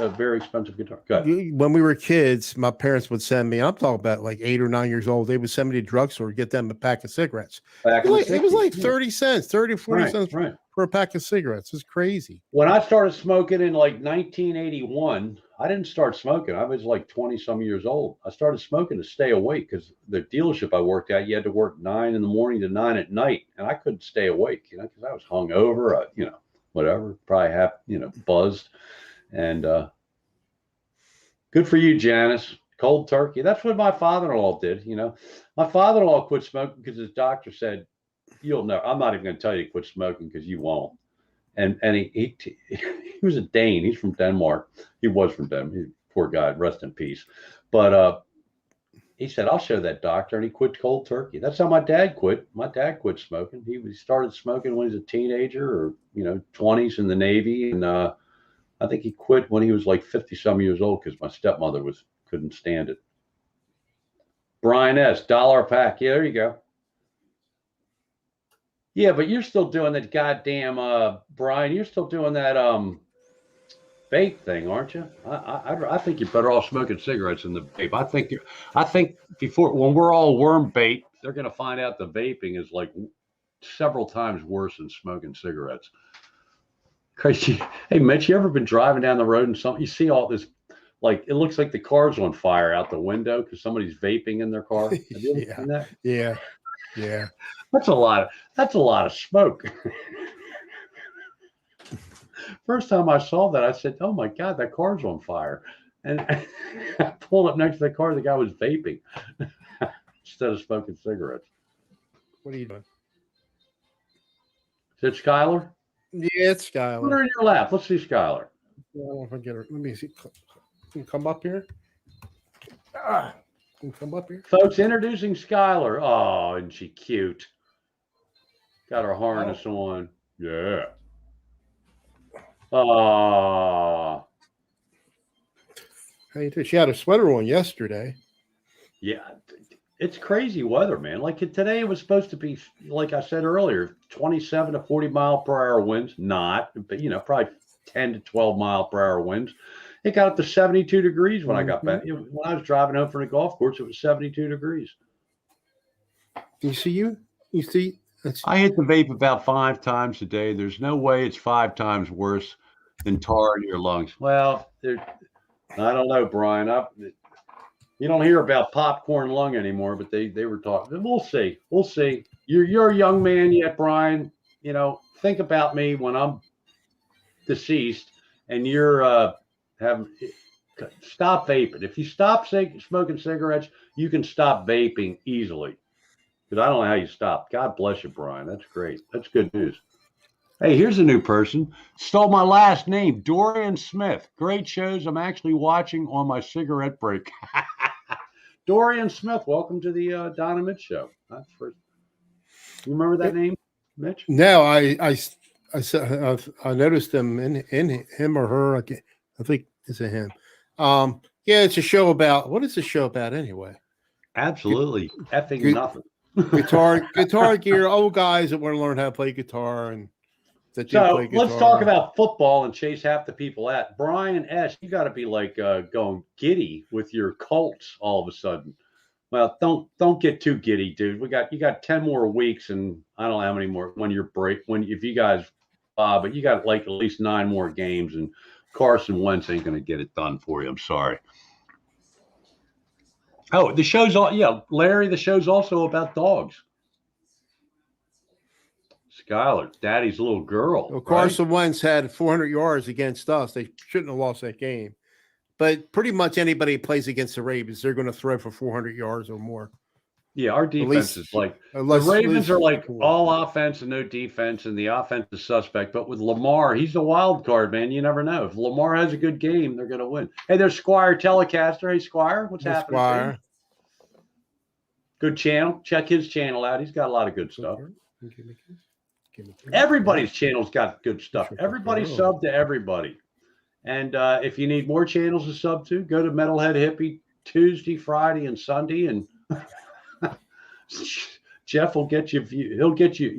very expensive guitar. Go ahead. When we were kids, my parents would send me, I'm talking about like 8 or 9 years old, they would send me to the drugstore to get them a pack of cigarettes. It was like 30 cents, 30 or 40 cents for a pack of cigarettes. It's crazy. When I started smoking in like 1981, I didn't start smoking. I was like 20 some years old. I started smoking to stay awake because the dealership I worked at, you had to work 9 in the morning to 9 at night. And I couldn't stay awake, because I was hungover, whatever, probably buzzed. And good for you, Janice. Cold turkey. That's what my father-in-law did. My father-in-law quit smoking because his doctor said, "You'll know. I'm not even going to tell you to quit smoking because you won't." And he was a Dane. He's from Denmark. He was from Denmark. Poor guy. Rest in peace. But he said, "I'll show that doctor," and he quit cold turkey. That's how my dad quit. My dad quit smoking. He started smoking when he was a teenager, or 20s in the Navy, and I think he quit when he was like 50 some years old because my stepmother couldn't stand it. Brian S. $1 a pack. Yeah, there you go. Yeah, but you're still doing that goddamn Brian. You're still doing that vape thing, aren't you? I think you're better off smoking cigarettes than the vape. I think before, when we're all worm bait, they're gonna find out the vaping is like several times worse than smoking cigarettes. Crazy. Hey, Mitch, you ever been driving down the road and you see all this, like it looks like the car's on fire out the window because somebody's vaping in their car? Have you ever seen that? Yeah. That's a lot of smoke. First time I saw that, I said, "Oh my God, that car's on fire." And I pulled up next to the car, the guy was vaping instead of smoking cigarettes. What are you doing? Is it Skylar? Yeah, it's Skylar. Put her in your lap. Let's see Skylar. I don't know if I get her. Let me see. Can you come up here? Can you come up here? Folks, introducing Skylar. Oh, isn't she cute? Got her harness on. Yeah. Hey, she had a sweater on yesterday. Yeah. It's crazy weather, man. Like today, it was supposed to be, like I said earlier, 27 to 40 mile per hour winds. Not, but probably 10 to 12 mile per hour winds. It got up to 72 degrees when I got back. When I was driving home from the golf course, it was 72 degrees. You see? I hit the vape about 5 times a day. There's no way it's 5 times worse than tar in your lungs. Well, I don't know, Brian. You don't hear about popcorn lung anymore, but they were talking. We'll see. You're a young man yet, Brian. Think about me when I'm deceased, and you're stop vaping. If you stop smoking cigarettes, you can stop vaping easily. Because I don't know how you stop. God bless you, Brian. That's great. That's good news. Hey, here's a new person. Stole my last name, Dorian Smith. Great shows. I'm actually watching on my cigarette break. Dorian Smith, welcome to the Don and Mitch show. That's first. You remember that name, Mitch? No, I noticed him in him or her. I think it's a him. Yeah, it's a show about, what is the show about anyway? Absolutely effing nothing. guitar gear, old guys that want to learn how to play guitar and that do play guitar. Let's talk about football and chase half the people at. Brian S., you got to be like going giddy with your Colts all of a sudden. Well, don't get too giddy, dude. You got 10 more weeks, and I don't know how many more if you guys, but you got like at least 9 more games, and Carson Wentz ain't going to get it done for you. I'm sorry. Oh, the show's Larry, the show's also about dogs. Skylar, daddy's little girl. Well, Carson Wentz had 400 yards against us. They shouldn't have lost that game. But pretty much anybody who plays against the Ravens, they're going to throw for 400 yards or more. Yeah, our defense is like the Ravens are like all offense and no defense, and the offense is suspect. But with Lamar, he's the wild card, man. You never know. If Lamar has a good game, they're going to win. Hey, there's Squire Telecaster. Hey, Squire, what's happening? Squire. Good channel. Check his channel out. He's got a lot of good stuff. Everybody's channel's got good stuff. Everybody sub to everybody. And if you need more channels to sub to, go to Metalhead Hippie Tuesday, Friday, and Sunday, and Jeff will get you. He'll get you.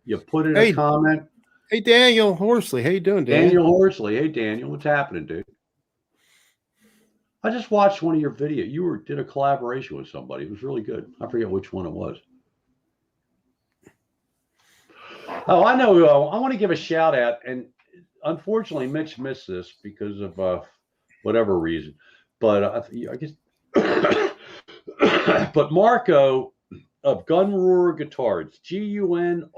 You put in a comment, Hey, Daniel Horsley. How you doing, Dan? Daniel Horsley. Hey, Daniel. What's happening, dude? I just watched one of your videos. You did a collaboration with somebody. It was really good. I forget which one it was. Oh, I know. I want to give a shout out. And unfortunately, Mitch missed this because of whatever reason. But I guess, but Marco of Gunroar Guitars, Gunroar,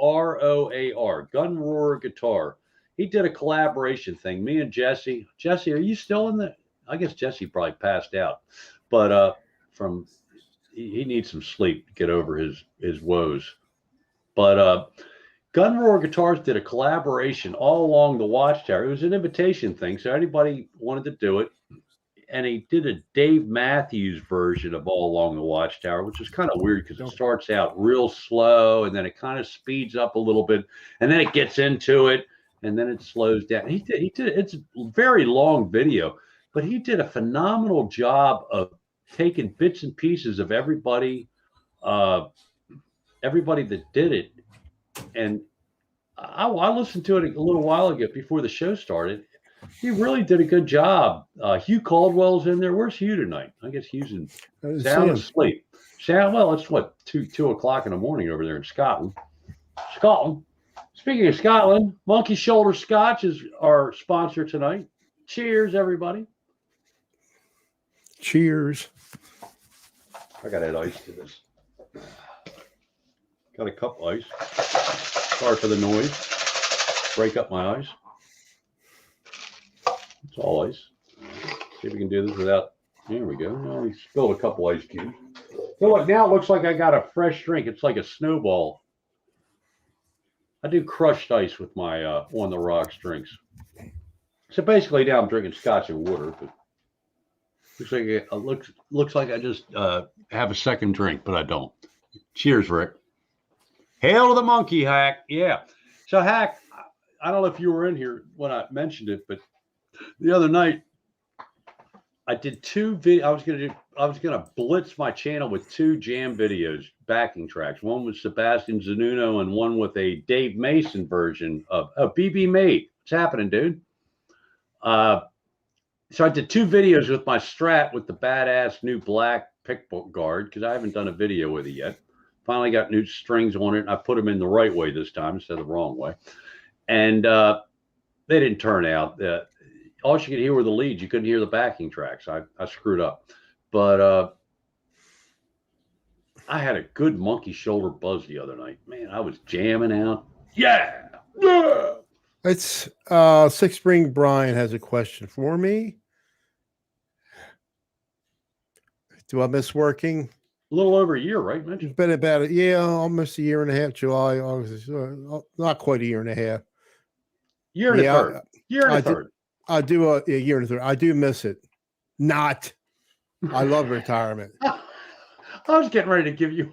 Gunroar Guitar. He did a collaboration thing. Me and Jesse. Jesse, are you still in the? I guess Jesse probably passed out, but he needs some sleep to get over his woes. But Gunroar Guitars did a collaboration all along the Watchtower. It was an invitation thing, so anybody wanted to do it. And he did a Dave Matthews version of All Along the Watchtower, which is kind of weird because it starts out real slow and then it kind of speeds up a little bit and then it gets into it and then it slows down. He did it's a very long video, but he did a phenomenal job of taking bits and pieces of everybody that did it. And I listened to it a little while ago before the show started. He really did a good job. Hugh Caldwell's in there. Where's Hugh tonight? I guess Hugh's sound asleep. Well, it's what, 2 o'clock in the morning over there in Scotland. Speaking of Scotland, Monkey Shoulder Scotch is our sponsor tonight. Cheers, everybody. Cheers. I got to add ice to this. Got a cup of ice. Sorry for the noise. Break up my ice. It's all ice. See if we can do this without. There we go. Now we spilled a couple ice cubes. So look, now it looks like I got a fresh drink. It's like a snowball. I do crushed ice with my on the rocks drinks. So basically, now I'm drinking scotch and water. But looks like I just have a second drink, but I don't. Cheers, Rick. Hail to the monkey, Hack. Yeah. So Hack, I don't know if you were in here when I mentioned it, but the other night, I did 2 videos. I was gonna blitz my channel with 2 jam videos, backing tracks. One was Sebastian Zanuno, and one with a Dave Mason version of BB Mate. What's happening, dude? So I did 2 videos with my Strat with the badass new black pick guard because I haven't done a video with it yet. Finally got new strings on it, and I put them in the right way this time instead of the wrong way. And they didn't turn out. All you could hear were the leads. You couldn't hear the backing tracks. I screwed up. But I had a good monkey shoulder buzz the other night. Man, I was jamming out. Yeah. It's Six Spring Brian has a question for me. Do I miss working? A little over a year, right, Mitch? It's been about almost a year and a half. July, August, not quite a year and a half. Year and a third. Year and a third. I do a year and a third. I do miss it. Not. I love retirement. I was getting ready to give you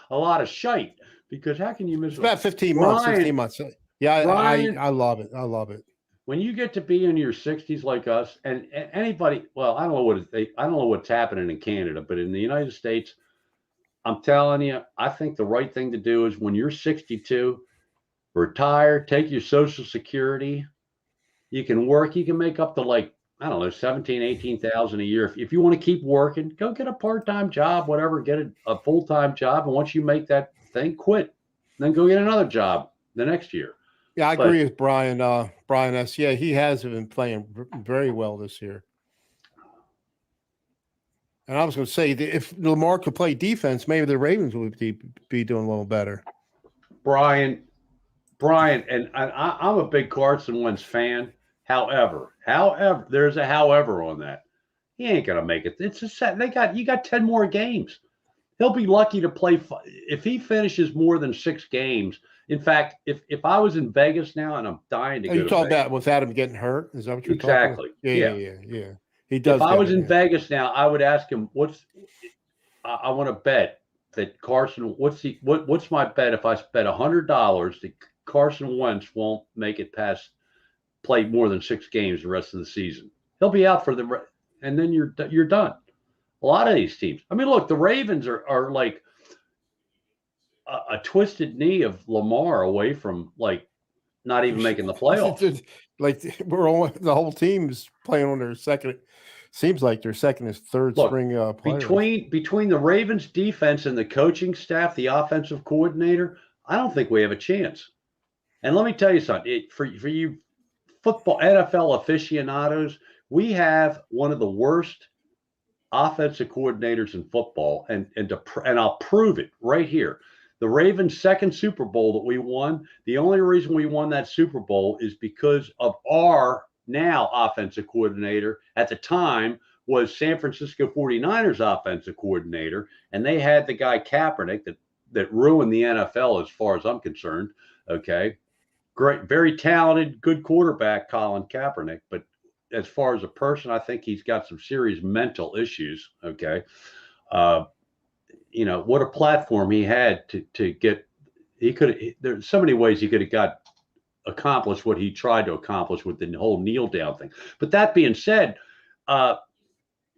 a lot of shite because how can you miss? It's about 15 months. 15 months. Yeah, Brian, I love it. I love it. When you get to be in your 60s like us, and anybody, well, I don't know what's happening in Canada, but in the United States, I'm telling you, I think the right thing to do is when you're 62, retire, take your Social Security. You can work. You can make up to like, I don't know, 17, 18,000 a year. If you want to keep working, go get a part-time job, whatever, get a full-time job. And once you make that thing, quit. Then go get another job the next year. Yeah, I agree with Brian. Brian S. Yeah, he has been playing very well this year. And I was going to say, if Lamar could play defense, maybe the Ravens would be doing a little better. Brian, and I'm a big Carson Wentz fan. However, there's a however on that. He ain't gonna make it. It's a set. You got 10 more games. He'll be lucky to play if he finishes more than 6 games. In fact, if I was in Vegas now and I'm dying to go, you talking about without him getting hurt? Is that what you're exactly? Talking about? Yeah. He does. If I was in Vegas now, I would ask him, I want to bet that Carson. What's my bet? If I bet $100 that Carson Wentz won't make it past play more than 6 games the rest of the season, he'll be out for and then you're done. A lot of these teams. I mean, look, the Ravens are like a twisted knee of Lamar away from like not even making the playoffs. Like the whole team's playing on their second. Seems like their second and third spring players. Between the Ravens defense and the coaching staff, the offensive coordinator, I don't think we have a chance. And let me tell you something. For you football NFL aficionados, we have one of the worst offensive coordinators in football, and I'll prove it right here. The Ravens' second Super Bowl that we won, the only reason we won that Super Bowl is because of our now offensive coordinator. At the time was San Francisco 49ers offensive coordinator, and they had the guy Kaepernick that ruined the NFL as far as I'm concerned. Okay. Great, very talented, good quarterback, Colin Kaepernick, but as far as a person, I think he's got some serious mental issues. Okay. What a platform he had to get. There's so many ways he could have accomplished what he tried to accomplish with the whole kneel down thing. But that being said,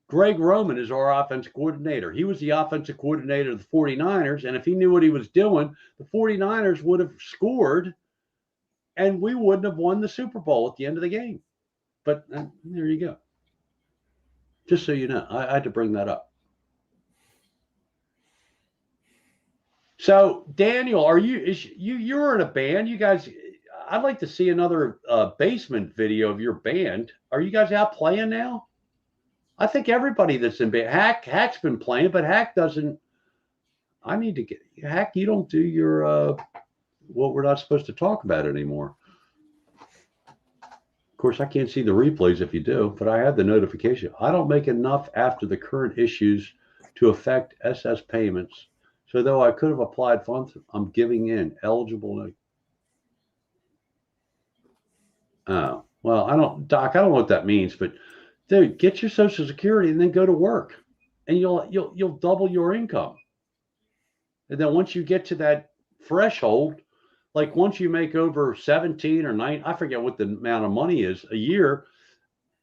Greg Roman is our offensive coordinator. He was the offensive coordinator of the 49ers. And if he knew what he was doing, the 49ers would have scored and we wouldn't have won the Super Bowl at the end of the game. But there you go. Just so you know, I had to bring that up. So, Daniel, you're in a band? You guys, I'd like to see another basement video of your band. Are you guys out playing now? I think everybody that's in band, Hack's been playing, but Hack doesn't. I need to get Hack. You don't do your what we're not supposed to talk about anymore. Of course, I can't see the replays if you do, but I have the notification. I don't make enough after the current issues to affect SS payments. So though I could have applied funds, I'm giving in eligible. Oh, well, Doc, I don't know what that means, but dude, get your Social Security and then go to work, and you'll double your income. And then once you get to that threshold, like once you make over 17 or 9, I forget what the amount of money is a year.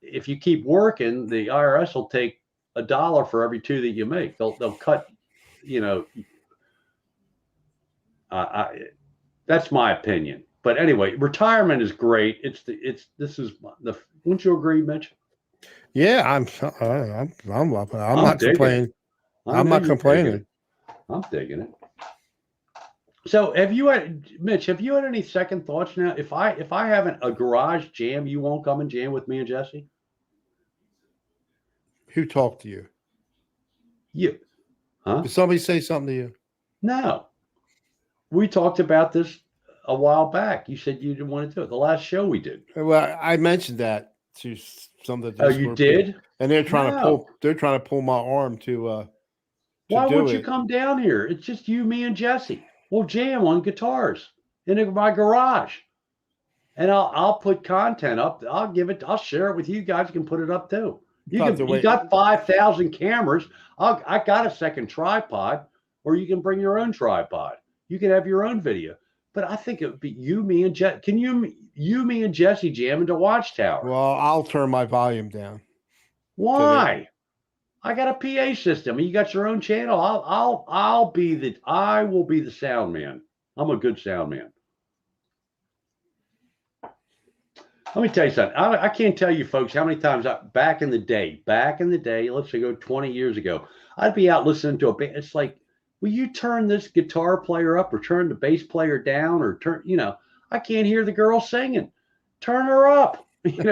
If you keep working, the IRS will take $1 for every 2 that you make. They'll cut, that's my opinion. But anyway, retirement is great. Wouldn't you agree, Mitch? Yeah, I'm not complaining. I'm not complaining. I'm digging it. So Mitch, have you had any second thoughts now? If I have a garage jam, you won't come and jam with me and Jesse? Who talked to you? You. Huh? Did somebody say something to you? No. We talked about this a while back. You said you didn't want to do it. The last show we did. Well, I mentioned that to some of the. Oh, you did? People, and they're trying to pull my arm to. Why would you come down here? It's just you, me, and Jesse. We'll jam on guitars in my garage, and I'll put content up. I'll share it with you guys. You can put it up too. You got 5,000 cameras. I got a second tripod, or you can bring your own tripod. You can have your own video. But I think it would be you, me, and Jesse. Can you, me, and Jesse jam into Watchtower? Well, I'll turn my volume down. Why? I got a PA system. You got your own channel. I will be the sound man. I'm a good sound man. Let me tell you something. I can't tell you folks how many times back in the day, let's say go 20 years ago, I'd be out listening to a band. It's like, will you turn this guitar player up or turn the bass player down or I can't hear the girl singing. Turn her up.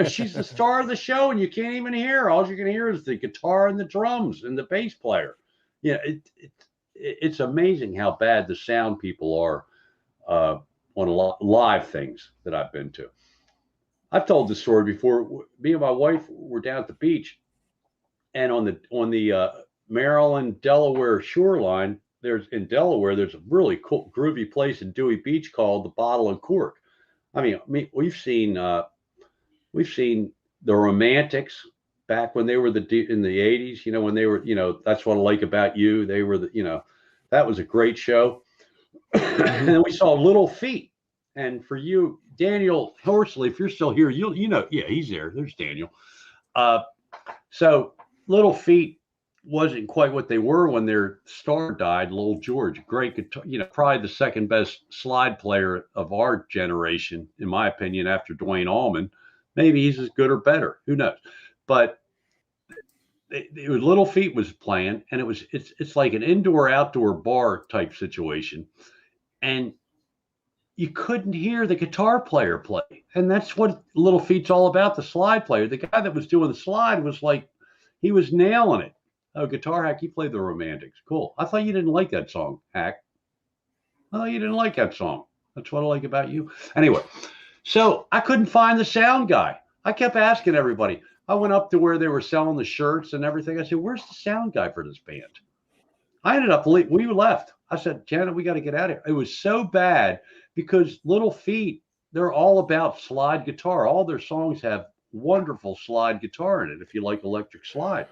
She's the star of the show and you can't even hear her. All you can hear is the guitar and the drums and the bass player. It's amazing how bad the sound people are on a lot live things that I've been to. I've told this story before. Me and my wife were down at the beach, and on the Maryland Delaware shoreline, there's a really cool groovy place in Dewey Beach called the Bottle and Cork. I mean we've seen the Romantics back when they were in the 80s, when they were, That's What I Like About You. They were that was a great show. And then we saw Little Feat. And for you, Daniel Horsley, if you're still here, yeah, he's there. There's Daniel. So Little Feat wasn't quite what they were when their star died. Lowell George, great guitar, probably the second best slide player of our generation, in my opinion, after Dwayne Allman. Maybe he's as good or better. Who knows? But Little Feat was playing, and it's like an indoor outdoor bar type situation, and you couldn't hear the guitar player play, and that's what Little Feat's all about. The slide player, the guy that was doing the slide, was like, he was nailing it. Oh, Guitar Hack, you played the Romantics. Cool. I thought you didn't like that song, Hack. I thought you didn't like that song. That's what I like about you. Anyway, so I couldn't find the sound guy. I kept asking everybody. I went up to where they were selling the shirts and everything. I said, where's the sound guy for this band? I ended up, we left. I said, Janet, we got to get out of here. It was so bad because Little Feat, they're all about slide guitar. All their songs have wonderful slide guitar in it, if you like electric slide.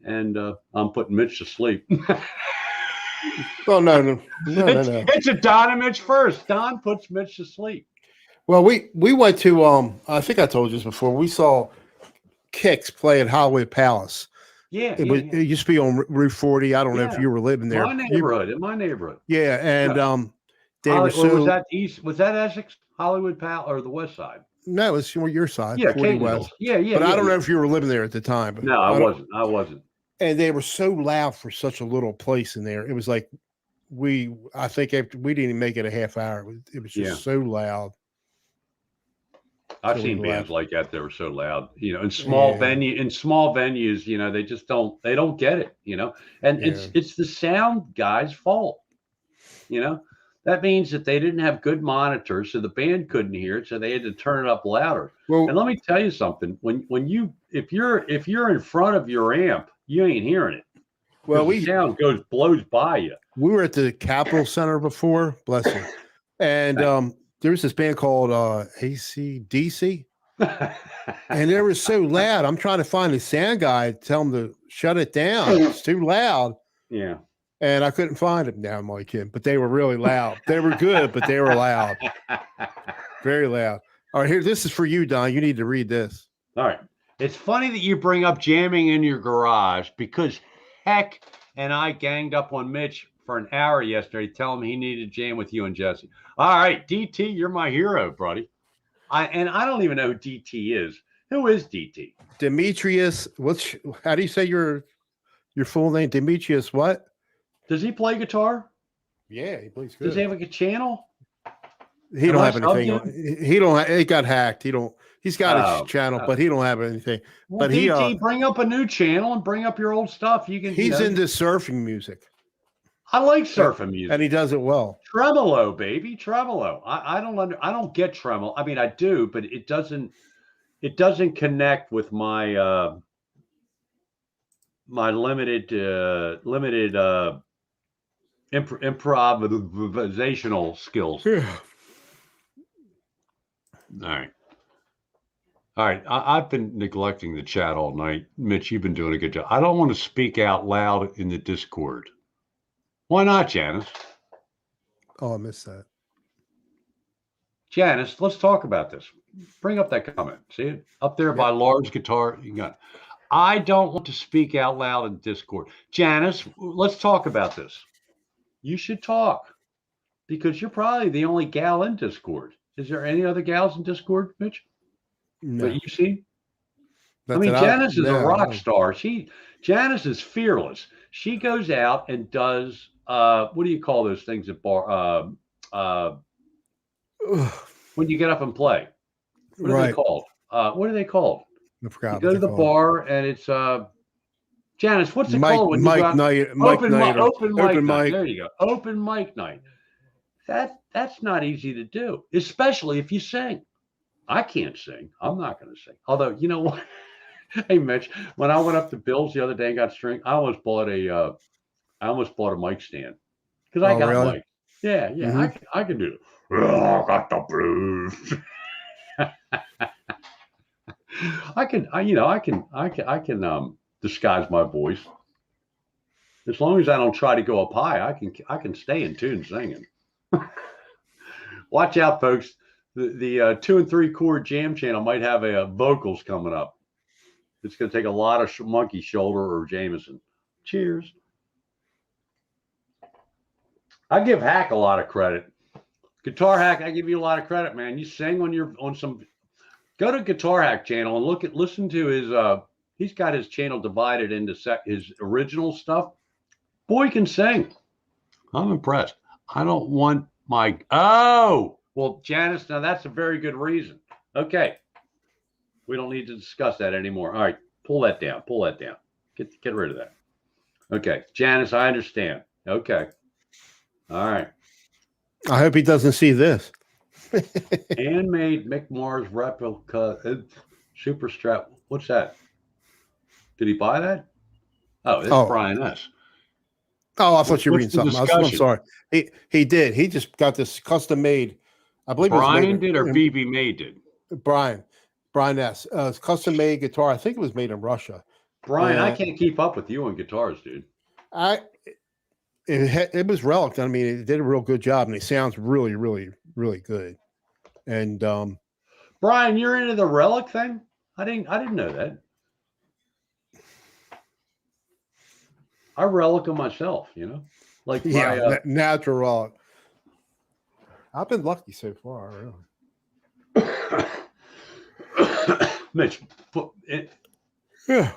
And I'm putting Mitch to sleep. Oh, no. It's a Don and Mitch first. Don puts Mitch to sleep. Well, we went to, I think I told you this before, we saw Kicks play at Hollywood Palace. Yeah. It used to be on Route 40. I don't know if you were living there. In my neighborhood. Yeah, and they were was that east? Was that Essex, Hollywood Palace, or the West Side? No, it was your side. Yeah, 40 West. Yeah. But I don't know if you were living there at the time. But no, I wasn't. And they were so loud for such a little place in there. It was like I think after we didn't even make it a half hour. It was just so loud. I've seen bands like that were so loud, in small venues, they just don't get it, and it's the sound guy's fault. That means that they didn't have good monitors, so the band couldn't hear it, so they had to turn it up louder. Well, and let me tell you something: if you're in front of your amp, you ain't hearing it. Well, the sound blows by you. We were at the Capitol Center before, bless you, and there was this band called AC/DC, and they were so loud. I'm trying to find the sound guy, tell him to shut it down. It's too loud. Yeah. And I couldn't find them now, my kid, but they were really loud. They were good, but they were loud. Very loud. All right, here, this is for you, Don. You need to read this. All right. It's funny that you bring up jamming in your garage because Heck and I ganged up on Mitch for an hour yesterday, telling him he needed to jam with you and Jesse. All right, DT, you're my hero, buddy. I don't even know who DT is. Who is DT? Demetrius. How do you say your full name? Demetrius what? Does he play guitar? Yeah, he plays good. Does he have like a channel? He don't have anything. He don't. It got hacked. He's got his channel, but he don't have anything. Well, but DT, bring up a new channel and bring up your old stuff. You can. He's into surfing music. I like surfing music, and he does it well. Tremolo, baby, tremolo. I don't get tremolo. I mean, I do, but it doesn't connect with my my limited improvisational skills. Yeah. All right. I've been neglecting the chat all night. Mitch, you've been doing a good job. I don't want to speak out loud in the Discord. Why not, Janice? Oh, I missed that. Janice, let's talk about this. Bring up that comment. See it? Up there by Lars Guitar. You got it. I don't want to speak out loud in Discord. Janice, let's talk about this. You should talk because you're probably the only gal in Discord. Is there any other gals in Discord, Mitch? No. That you see? Janice is a rock star. Janice is fearless. She goes out and does what do you call those things at bar? When you get up and play, what are they called? What are they called? I forgot. You go to the bar and it's Janice. What's it called? When Mike night. Open mic night. There you go. Open mic night. That's not easy to do, especially if you sing. I can't sing. I'm not going to sing. Although, you know what? Hey, Mitch, when I went up to Bill's the other day and got string, I almost bought a mic stand because I got really? mic. Yeah. Mm-hmm. I can do it. Oh, got the blues. I can disguise my voice. As long as I don't try to go up high, I can stay in tune singing. Watch out, folks. The 2 and 3 chord jam channel might have vocals coming up. It's going to take a lot of monkey shoulder or Jameson. Cheers. I give Hack a lot of credit. Guitar Hack, I give you a lot of credit, man. You sing on some. Go to Guitar Hack channel and listen to his. He's got his channel divided into his original stuff. Boy can sing. I'm impressed. I don't want my. Oh, well, Janice. Now that's a very good reason. Okay, we don't need to discuss that anymore. All right, pull that down. Pull that down. Get rid of that. Okay, Janice, I understand. Okay. All right. I hope he doesn't see this. Handmade Mick Mars replica super strap. What's that? Did he buy that? Oh, it's Brian S. Oh, I thought you were reading something. I'm sorry. He did. He just got this custom made. I believe Brian did or BB May did. Brian S. It's custom made guitar. I think it was made in Russia. Brian, I can't keep up with you on guitars, dude. It was Relic. I mean, it did a real good job, and it sounds really, really, really good. And Brian, you're into the Relic thing? I didn't know that. I Relic them myself, like natural Relic. I've been lucky so far, really. Mitch, yeah,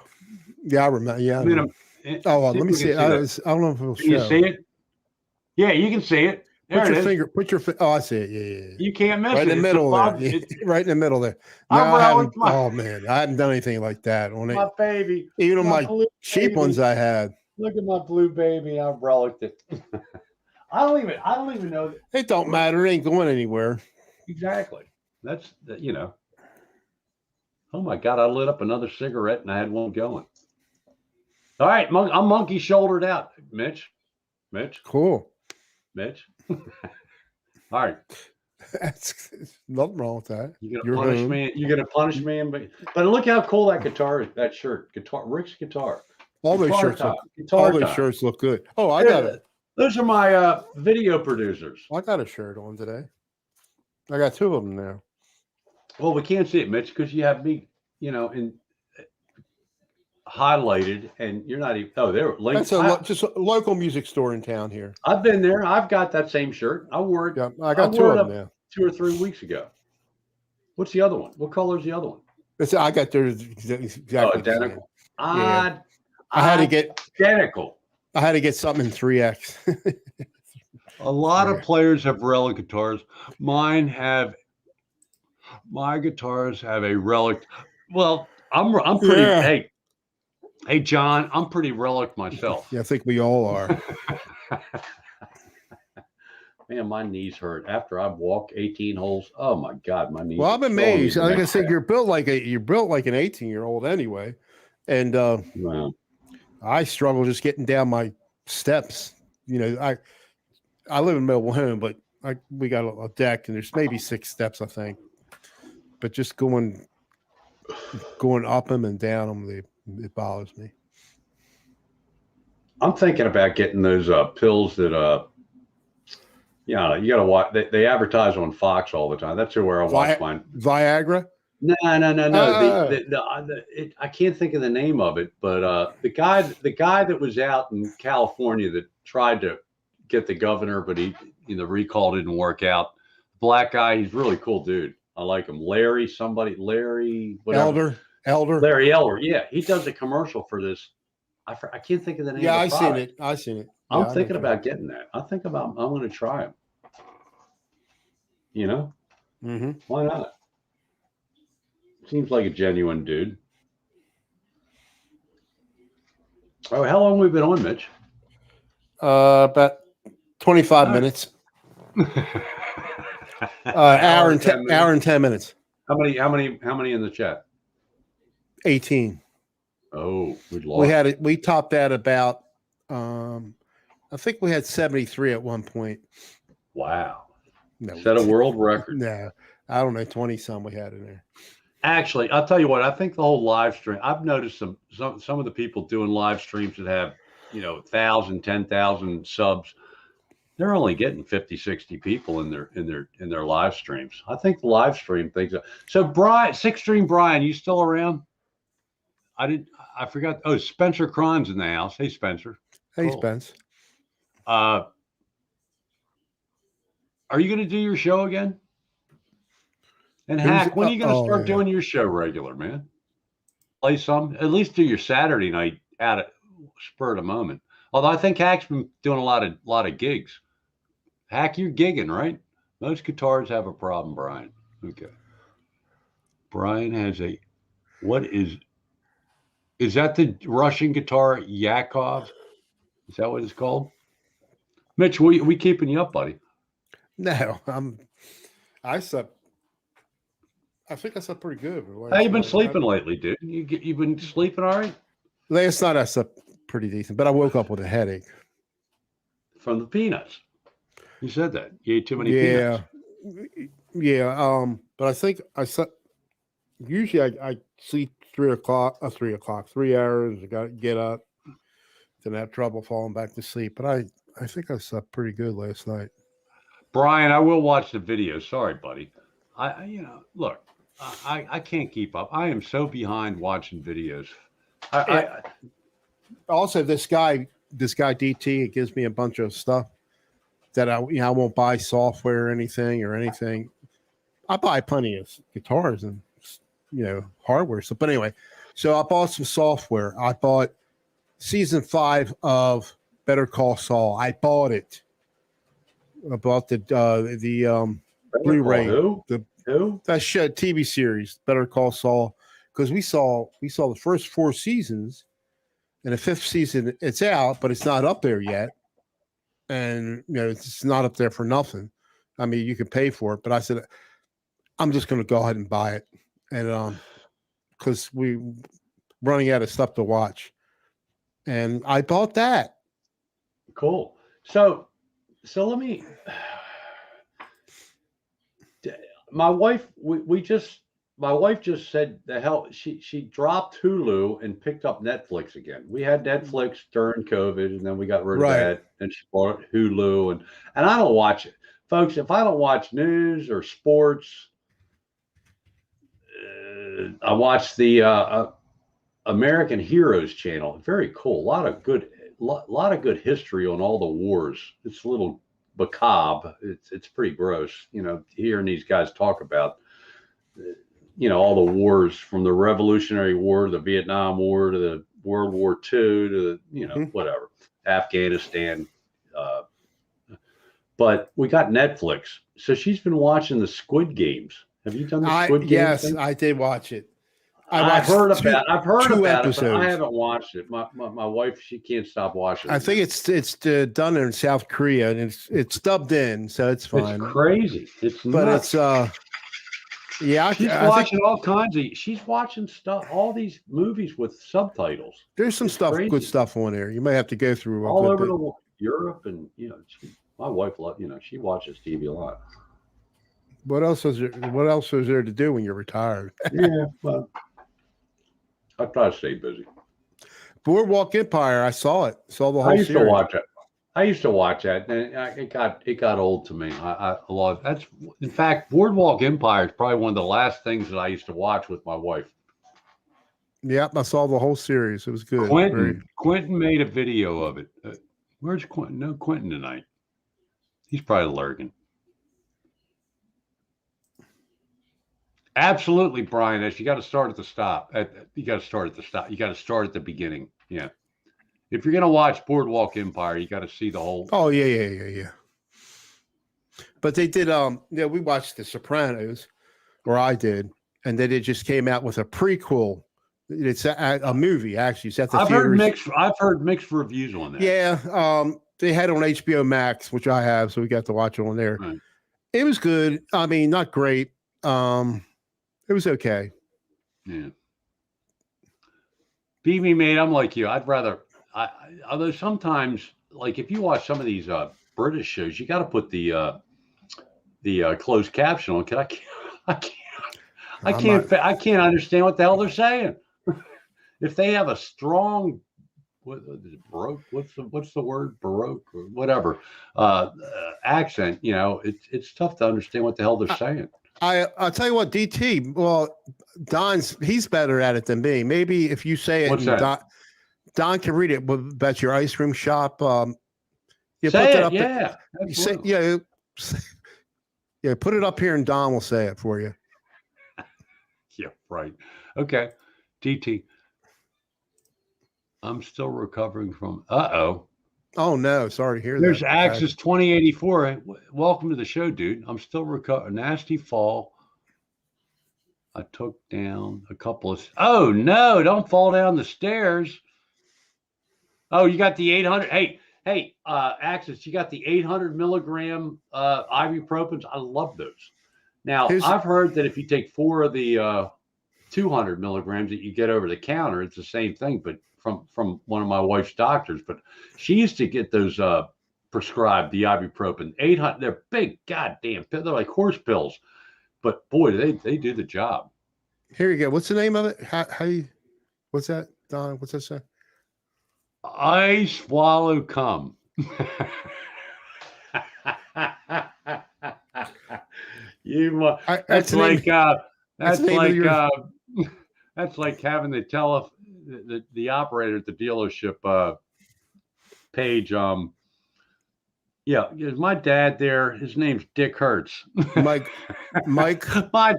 I remember. Yeah. Let me see it. I don't know if it'll show. Can you see it? Yeah, you can see it. Put your finger. Oh, I see it. Yeah. You can't miss it. Right in the middle there. Right in the middle there. Oh man, I hadn't done anything like that on it. My baby. Even on my cheap ones I had. Look at my blue baby. I've reliced it. I don't even know. It don't matter. It ain't going anywhere. Exactly. That's. Oh my God! I lit up another cigarette and I had one going. All right, I'm monkey shouldered out, Mitch. Cool. Mitch. All right. That's nothing wrong with that. You're gonna punish me. You're gonna punish me, but look how cool that guitar is. That shirt, Rick's guitar. All those shirts look good. Oh, I got it. Those are my video producers. I got a shirt on today. I got two of them now. Well, we can't see it, Mitch, because you have me, in highlighted, and you're not even. Oh, there. That's just a local music store in town here. I've been there. I've got that same shirt. I wore it. Yeah, I got two of them now. 2 or 3 weeks ago. What's the other one? What color is the other one? I got theirs exactly identical. I had to get identical. I had to get something in 3X. A lot of players have Relic guitars. My guitars have a Relic. Well, I'm pretty. Yeah. Hey, John, I'm pretty Relic myself. Yeah, I think we all are. Man, my knees hurt after I walk 18 holes. Oh my God, my knees. Well, I'm amazed. Like I said, you're built like an 18-year-old anyway, and wow. I struggle just getting down my steps. I live in a mobile home, but we got a deck, and there's maybe 6 steps, I think. But just going up them and down them, it bothers me. I'm thinking about getting those pills that you got to watch. They advertise on Fox all the time. That's where I watch mine. Viagra? No. I can't think of the name of it, but the guy that was out in California that tried to get the governor, but the recall didn't work out. Black guy, he's a really cool dude. I like him. Larry, whatever. Elder. Larry Elder. Yeah, he does a commercial for this. I can't think of the name. Yeah, of the product. I seen it. I'm thinking about getting that. I'm going to try him. Mm-hmm. Why not? Seems like a genuine dude. Oh, how long have we been on, Mitch? About 25 minutes. Hour and 10 minutes. How many in the chat? 18. Oh, we topped that about I think we had 73 at one point. Wow. No, set a world record. No, I don't know, 20 some we had in there. Actually, I'll tell you what, I think the whole live stream, I've noticed some of the people doing live streams that have, 1,000, 10,000 subs. They're only getting 50, 60 people in their live streams. I think the live stream thinks so. Brian, Six Stream Brian, you still around? I forgot. Oh, Spencer Cron's in the house. Hey, Spencer. Hey, Cool. Spence. Are you going to do your show again? And Hack, when are you going to start doing your show regular, man? Play some, at least do your Saturday night at a spur of the moment. Although I think Hack's been doing a lot of gigs. Hack, you're gigging, right? Most guitars have a problem, Brian. Okay. Brian has what is that the Russian guitar Yakov? Is that what it's called? Mitch, we keeping you up, buddy? No, I slept. I think I slept pretty good. How you been sleeping lately, dude? You've been sleeping all right? Last night I slept pretty decent, but I woke up with a headache. From the peanuts. You said that. You ate too many peanuts. Yeah. But I think I slept. Usually I sleep 3 hours. I got to get up. Then I have trouble falling back to sleep. But I think I slept pretty good last night. Brian, I will watch the video. Sorry, buddy. Look, I can't keep up. I am so behind watching videos. Also, this guy DT, it gives me a bunch of stuff that I won't buy software or anything. I buy plenty of guitars and hardware stuff. But anyway, so I bought some software. I bought season 5 of Better Call Saul. I bought it. I bought the Blu-ray. Who? That TV series, Better Call Saul, because we saw the first 4 seasons, and the 5th season it's out, but it's not up there yet, and it's not up there for nothing. I mean, you can pay for it, but I said I'm just going to go ahead and buy it, and because we running out of stuff to watch, and I bought that. Cool. So let me. My wife just said the hell she dropped Hulu and picked up Netflix again. We had Netflix during COVID, and then we got rid of that, and she bought Hulu, and I don't watch it, folks. If I don't watch news or sports, I watch the American Heroes channel. Very cool. A lot of good history on all the wars. It's a little macabre. It's pretty gross, hearing these guys talk about all the wars, from the Revolutionary War to the Vietnam War to the World War II to the whatever, Afghanistan. But we got Netflix, so she's been watching the Squid Games. Have you done the Squid Games? Yes, I did watch it. I've heard about two it, episodes. but I haven't watched it. My wife, she can't stop watching it. I think it's done in South Korea, and it's dubbed in, so it's fine. It's crazy. But nuts. She's watching all kinds of. She's watching stuff, all these movies with subtitles. There's some good stuff on there. You may have to go through all over Europe, and my wife, she watches TV a lot. What else is there to do when you're retired? Yeah, well, I try to stay busy. Boardwalk Empire, I saw it. Saw the whole series. I used to watch that, and it got old to me. I love that's. In fact, Boardwalk Empire is probably one of the last things that I used to watch with my wife. Yep, I saw the whole series. It was good. Quentin made a video of it. Where's Quentin? No Quentin tonight. He's probably lurking. Absolutely, Brian. You got to start at the stop. You got to start at the stop. You got to start at the beginning. Yeah. If you're gonna watch Boardwalk Empire, you got to see the whole. Oh yeah. But they did. We watched The Sopranos, or I did, and then it just came out with a prequel. It's a movie, actually. It's at the theaters. I've heard mixed reviews on that. Yeah. They had it on HBO Max, which I have, so we got to watch it on there. Right. It was good. I mean, not great. It was okay. Yeah. Beat me, mate. I'm like you. I'd rather. Although sometimes, like if you watch some of these British shows, you got to put the closed caption on. I can't understand what the hell they're saying. If they have a strong, baroque? What's the word? Baroque or whatever accent? It's tough to understand what the hell they're saying. I'll tell you what, DT. Well, he's better at it than me. Maybe if you say it, What's that? Don can read it. About your ice cream shop. You say put that it, up. Yeah. You say, yeah. Put it up here, and Don will say it for you. Yeah. Right. Okay. DT. I'm still recovering from. Oh no! Sorry to hear There's that. Axis 2084. Welcome to the show, dude. I'm still recovering. Nasty fall. I took down a couple of. Oh no! Don't fall down the stairs. Oh, you got the 800. Hey, Axis, you got the 800 milligram ibuprofens. I love those. Now, I've heard that if you take 4 of the 200 milligrams that you get over the counter, it's the same thing, but from one of my wife's doctors. But she used to get those prescribed, the ibuprofen. 800. They're big, goddamn. They're like horse pills. But boy, they do the job. Here you go. What's the name of it? How you? What's that, Don? What's that say? I swallow cum. That's like having the operator at the dealership page. Yeah, is my dad there? His name's Dick Hertz. Mike. My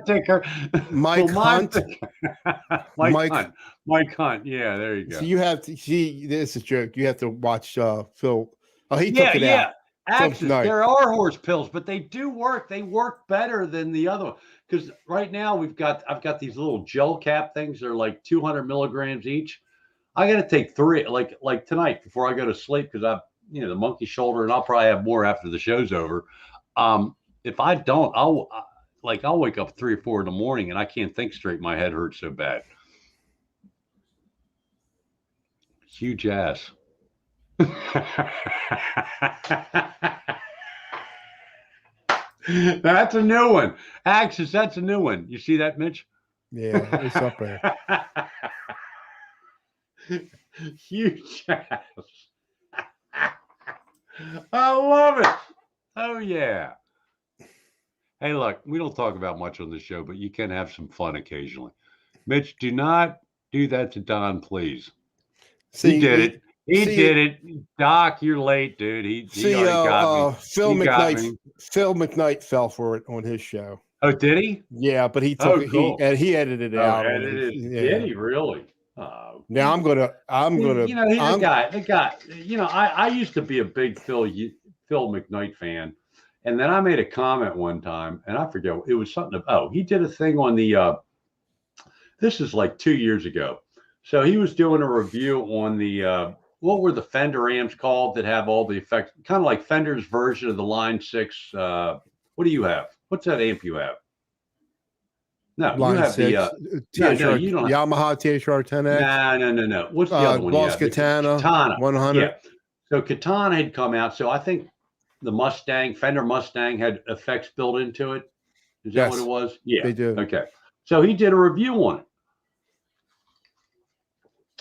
Dick Hertz. Mike Hunt. Mike Hunt. Yeah, there you go. So you have to see. This is a joke. You have to watch Phil. Oh, he took it out. Actually, there are horse pills, but they do work. They work better than the other one. Because right now I've got these little gel cap things. They're like 200 milligrams each. I got to take 3, like tonight before I go to sleep, because I've the monkey shoulder, and I'll probably have more after the show's over. If I don't, I'll wake up 3 or 4 in the morning and I can't think straight. My head hurts so bad. Huge ass. That's a new one. Axis, that's a new one. You see that, Mitch? Yeah, it's up there. Huge ass. I love it. Oh, yeah. Hey, look, we don't talk about much on the show, but you can have some fun occasionally. Mitch, do not do that to Don, please. He did it. He did it. Doc, you're late, dude. He already got me. Phil McKnight fell for it on his show. Oh, did he? Yeah, but he took cool. he edited it out. Did he really? Now I'm gonna. He's a guy. The guy. I used to be a big Phil McKnight fan, and then I made a comment one time, and I forget, it was something. He did a thing on the. This is like 2 years ago. So he was doing a review on the what were the Fender amps called that have all the effects, kind of like Fender's version of the Line 6. What do you have? What's that amp you have? No, Line you have 6. The you don't Yamaha THR 10X. No. What's the other one? Boss Katana 100. Yeah. So Katana had come out. So I think the Fender Mustang had effects built into it. Is that what it was? Yeah, they do. Okay. So he did a review on it.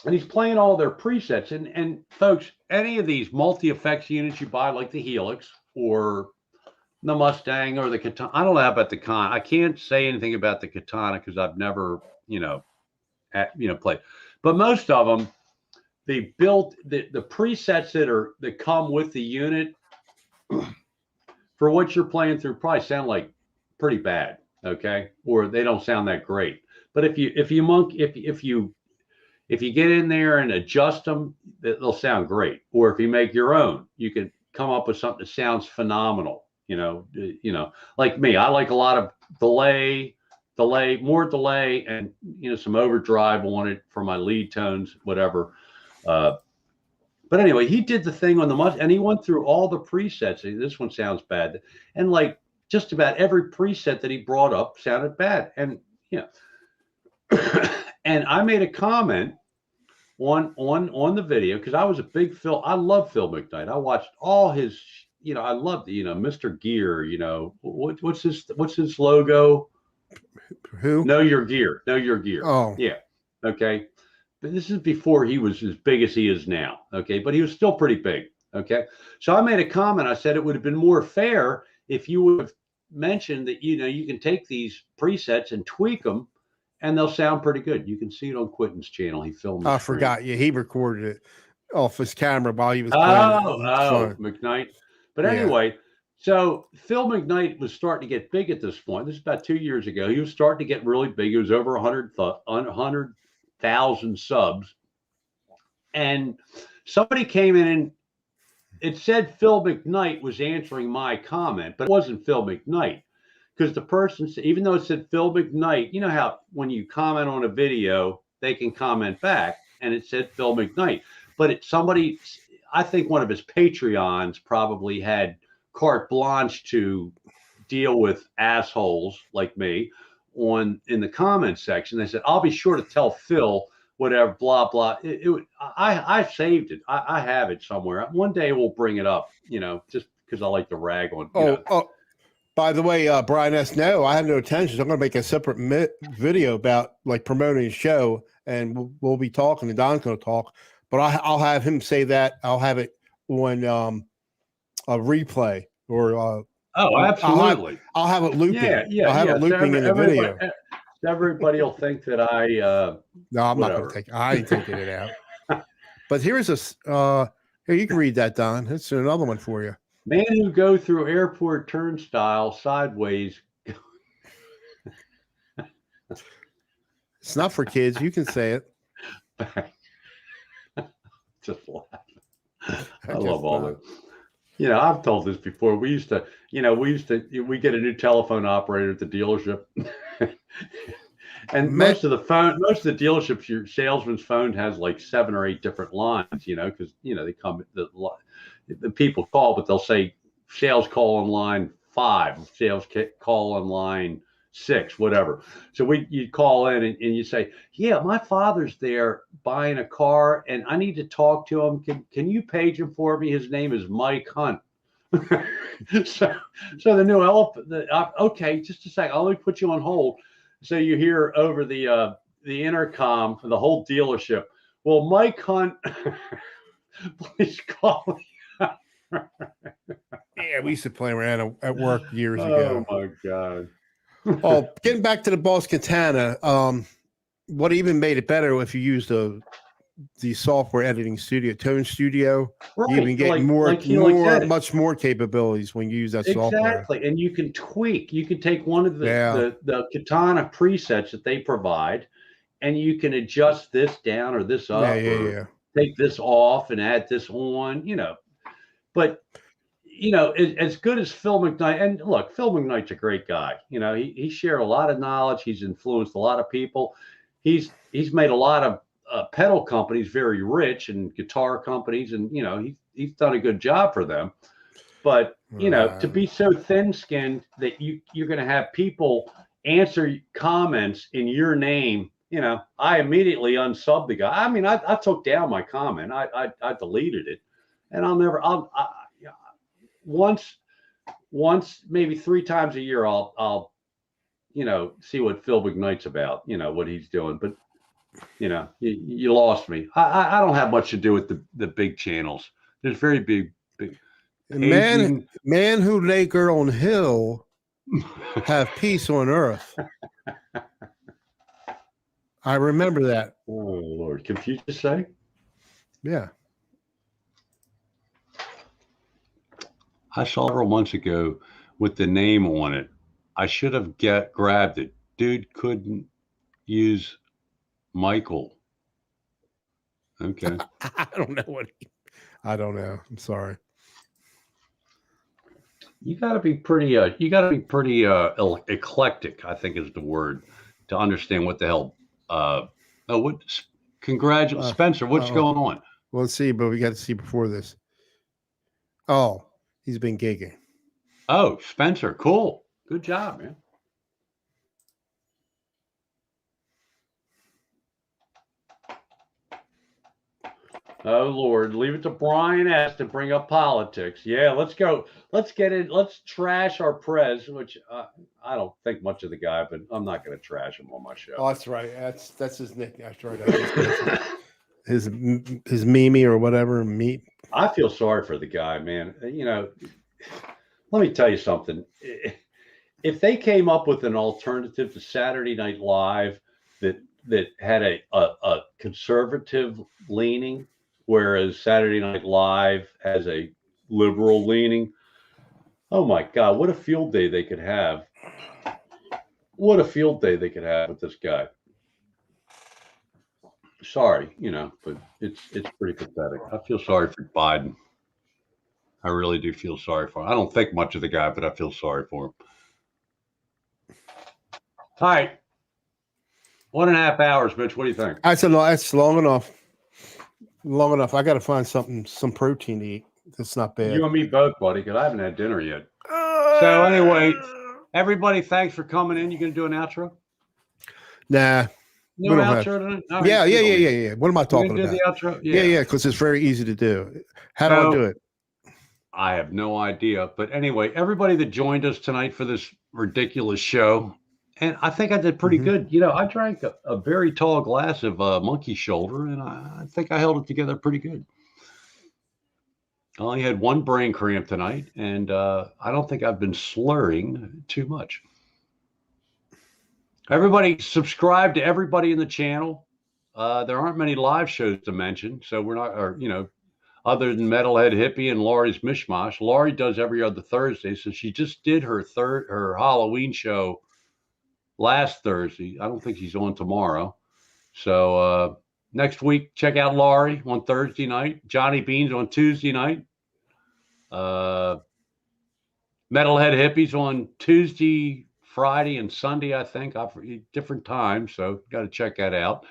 And he's playing all their presets. And folks, any of these multi-effects units you buy, like the Helix or the Mustang or the Katana, I don't know about the Katana. I can't say anything about the Katana because I've never, played. But most of them, they built the presets that come with the unit for what you're playing through probably sound like pretty bad, okay? Or they don't sound that great. But if you get in there and adjust them, they'll sound great. Or if you make your own, you can come up with something that sounds phenomenal. Like me, I like a lot of more delay, and some overdrive on it for my lead tones, whatever. But anyway, he did the thing on the Mustang, and he went through all the presets. This one sounds bad, and like just about every preset that he brought up sounded bad, and and I made a comment on the video because I was a big Phil. I love Phil McKnight. I watched all his. I loved Mr. Gear. What's his logo? Who? Know Your Gear. Know Your Gear. Oh, yeah. Okay. But this is before he was as big as he is now. Okay. But he was still pretty big. Okay. So I made a comment. I said it would have been more fair if you would have mentioned that, you can take these presets and tweak them and they'll sound pretty good. You can see it on Quentin's channel. He filmed I forgot. Yeah, he recorded it off his camera while he was playing it. It's fun. McKnight. But Yeah. anyway, so Phil McKnight was starting to get big at this point. This is about 2 years ago. He was starting to get really big. He was over 100,000 subs. And somebody came in and it said Phil McKnight was answering my comment, but it wasn't Phil McKnight. Because the person, even though it said Phil McKnight, you know how when you comment on a video, they can comment back, and it said Phil McKnight. But somebody, I think one of his Patreons probably had carte blanche to deal with assholes like me in the comment section. They said, I'll be sure to tell Phil whatever, blah, blah. I saved it. I have it somewhere. One day we'll bring it up, just because I like to rag on. Oh, by the way, Brian S. No, I have no intentions. I'm going to make a separate video about like promoting the show, and we'll be talking, and Don's going to talk. But I'll have him say that. I'll have it on a replay or. Absolutely. I'll have it looping. Yeah. I'll have it looping in the video. Everybody will think that I. No, I'm not going to take. I ain't taking it out. But here's a. Here, you can read that, Don. It's another one for you. Man who go through airport turnstile sideways. It's not for kids. You can say it. Just laugh. I love all that. I've told this before. We get a new telephone operator at the dealership. And most of the dealerships, your salesman's phone has like 7 or 8 different lines, because, they come, the people call, but they'll say sales call on line 5, sales call on line 6, whatever. So you call in and you say, yeah, my father's there buying a car and I need to talk to him. Can you page him for me? His name is Mike Hunt. so the new elephant, okay, just a second. I'll put you on hold. So you hear over the intercom for the whole dealership. Well, Mike Hunt, please call me. Yeah, we used to play around at work years ago. Oh my God. Oh, getting back to the Boss Katana, what even made it better if you used the software editing studio, Tone Studio, right. you even get much more capabilities when you use that software. Exactly, and you can tweak. You can take one of the Katana presets that they provide, and you can adjust this down or this up, or take this off and add this on. But as good as Phil McKnight, and look, Phil McKnight's a great guy. He shared a lot of knowledge. He's influenced a lot of people. He's made a lot of pedal companies very rich, and guitar companies, and he's done a good job for them. But to be so thin-skinned that you're going to have people answer comments in your name, I immediately unsubbed the guy. I mean, I took down my comment. I deleted it, and once maybe 3 times a year I'll see what Phil McKnight's about, what he's doing. But you lost me. I don't have much to do with the big channels. There's very big man who lay girl on hill have peace on earth. I remember that. Oh Lord, Confucius say? Yeah. I saw her months ago with the name on it. I should have grabbed it. Dude couldn't use Michael. Okay. I don't know I don't know. I'm sorry. You got to be pretty eclectic, I think is the word, to understand what the hell. Congratulations, Spencer. What's going on? Well, let's see, but we got to see before this. Oh, he's been gigging. Oh, Spencer. Cool. Good job, man. Oh Lord, leave it to Brian S. to bring up politics. Yeah, let's go. Let's get it. Let's trash our prez, which I don't think much of the guy, but I'm not going to trash him on my show. Oh, that's right. That's his nickname. That's right. His Mimi or whatever. Meat. I feel sorry for the guy, man. Let me tell you something. if they came up with an alternative to Saturday Night Live that had a conservative leaning, whereas Saturday Night Live has a liberal leaning, oh my God, what a field day they could have. What a field day they could have with this guy. Sorry, but it's pretty pathetic. I feel sorry for Biden. I really do feel sorry for him. I don't think much of the guy, but I feel sorry for him. All right. 1.5 hours, Mitch. What do you think? That's long enough. Long enough. I got to find some protein to eat. That's not bad. You and me both, buddy, because I haven't had dinner yet. So anyway, everybody, thanks for coming in. You going to do an outro? Nah. No outro tonight? Right, yeah. What am I talking about? Do the outro? Yeah, because it's very easy to do. How do I do it? I have no idea. But anyway, everybody that joined us tonight for this ridiculous show, and I think I did pretty good. I drank a very tall glass of monkey shoulder, and I think I held it together pretty good. I only had one brain cramp tonight, and I don't think I've been slurring too much. Everybody subscribe to everybody in the channel. There aren't many live shows to mention, so we're not, other than Metalhead Hippie and Laurie's Mishmash. Laurie does every other Thursday, so she just did her Halloween show last Thursday. I don't think she's on tomorrow. So next week, check out Laurie on Thursday night, Johnny Beans on Tuesday night, Metalhead Hippies on Tuesday, Friday, and Sunday, I think, different times. So got to check that out.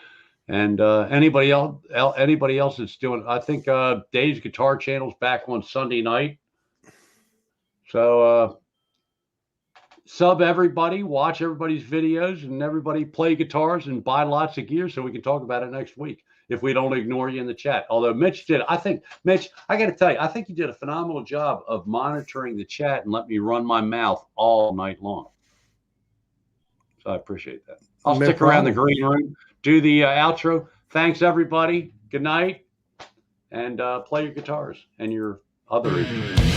And anybody else that's doing, I think Dave's Guitar Channel's back on Sunday night. So sub everybody, watch everybody's videos, and everybody play guitars and buy lots of gear so we can talk about it next week if we don't ignore you in the chat. Although Mitch, I got to tell you, I think you did a phenomenal job of monitoring the chat and let me run my mouth all night long. So I appreciate that. I'll stick around the green room, do the outro. Thanks, everybody. Good night. And play your guitars and your other instruments.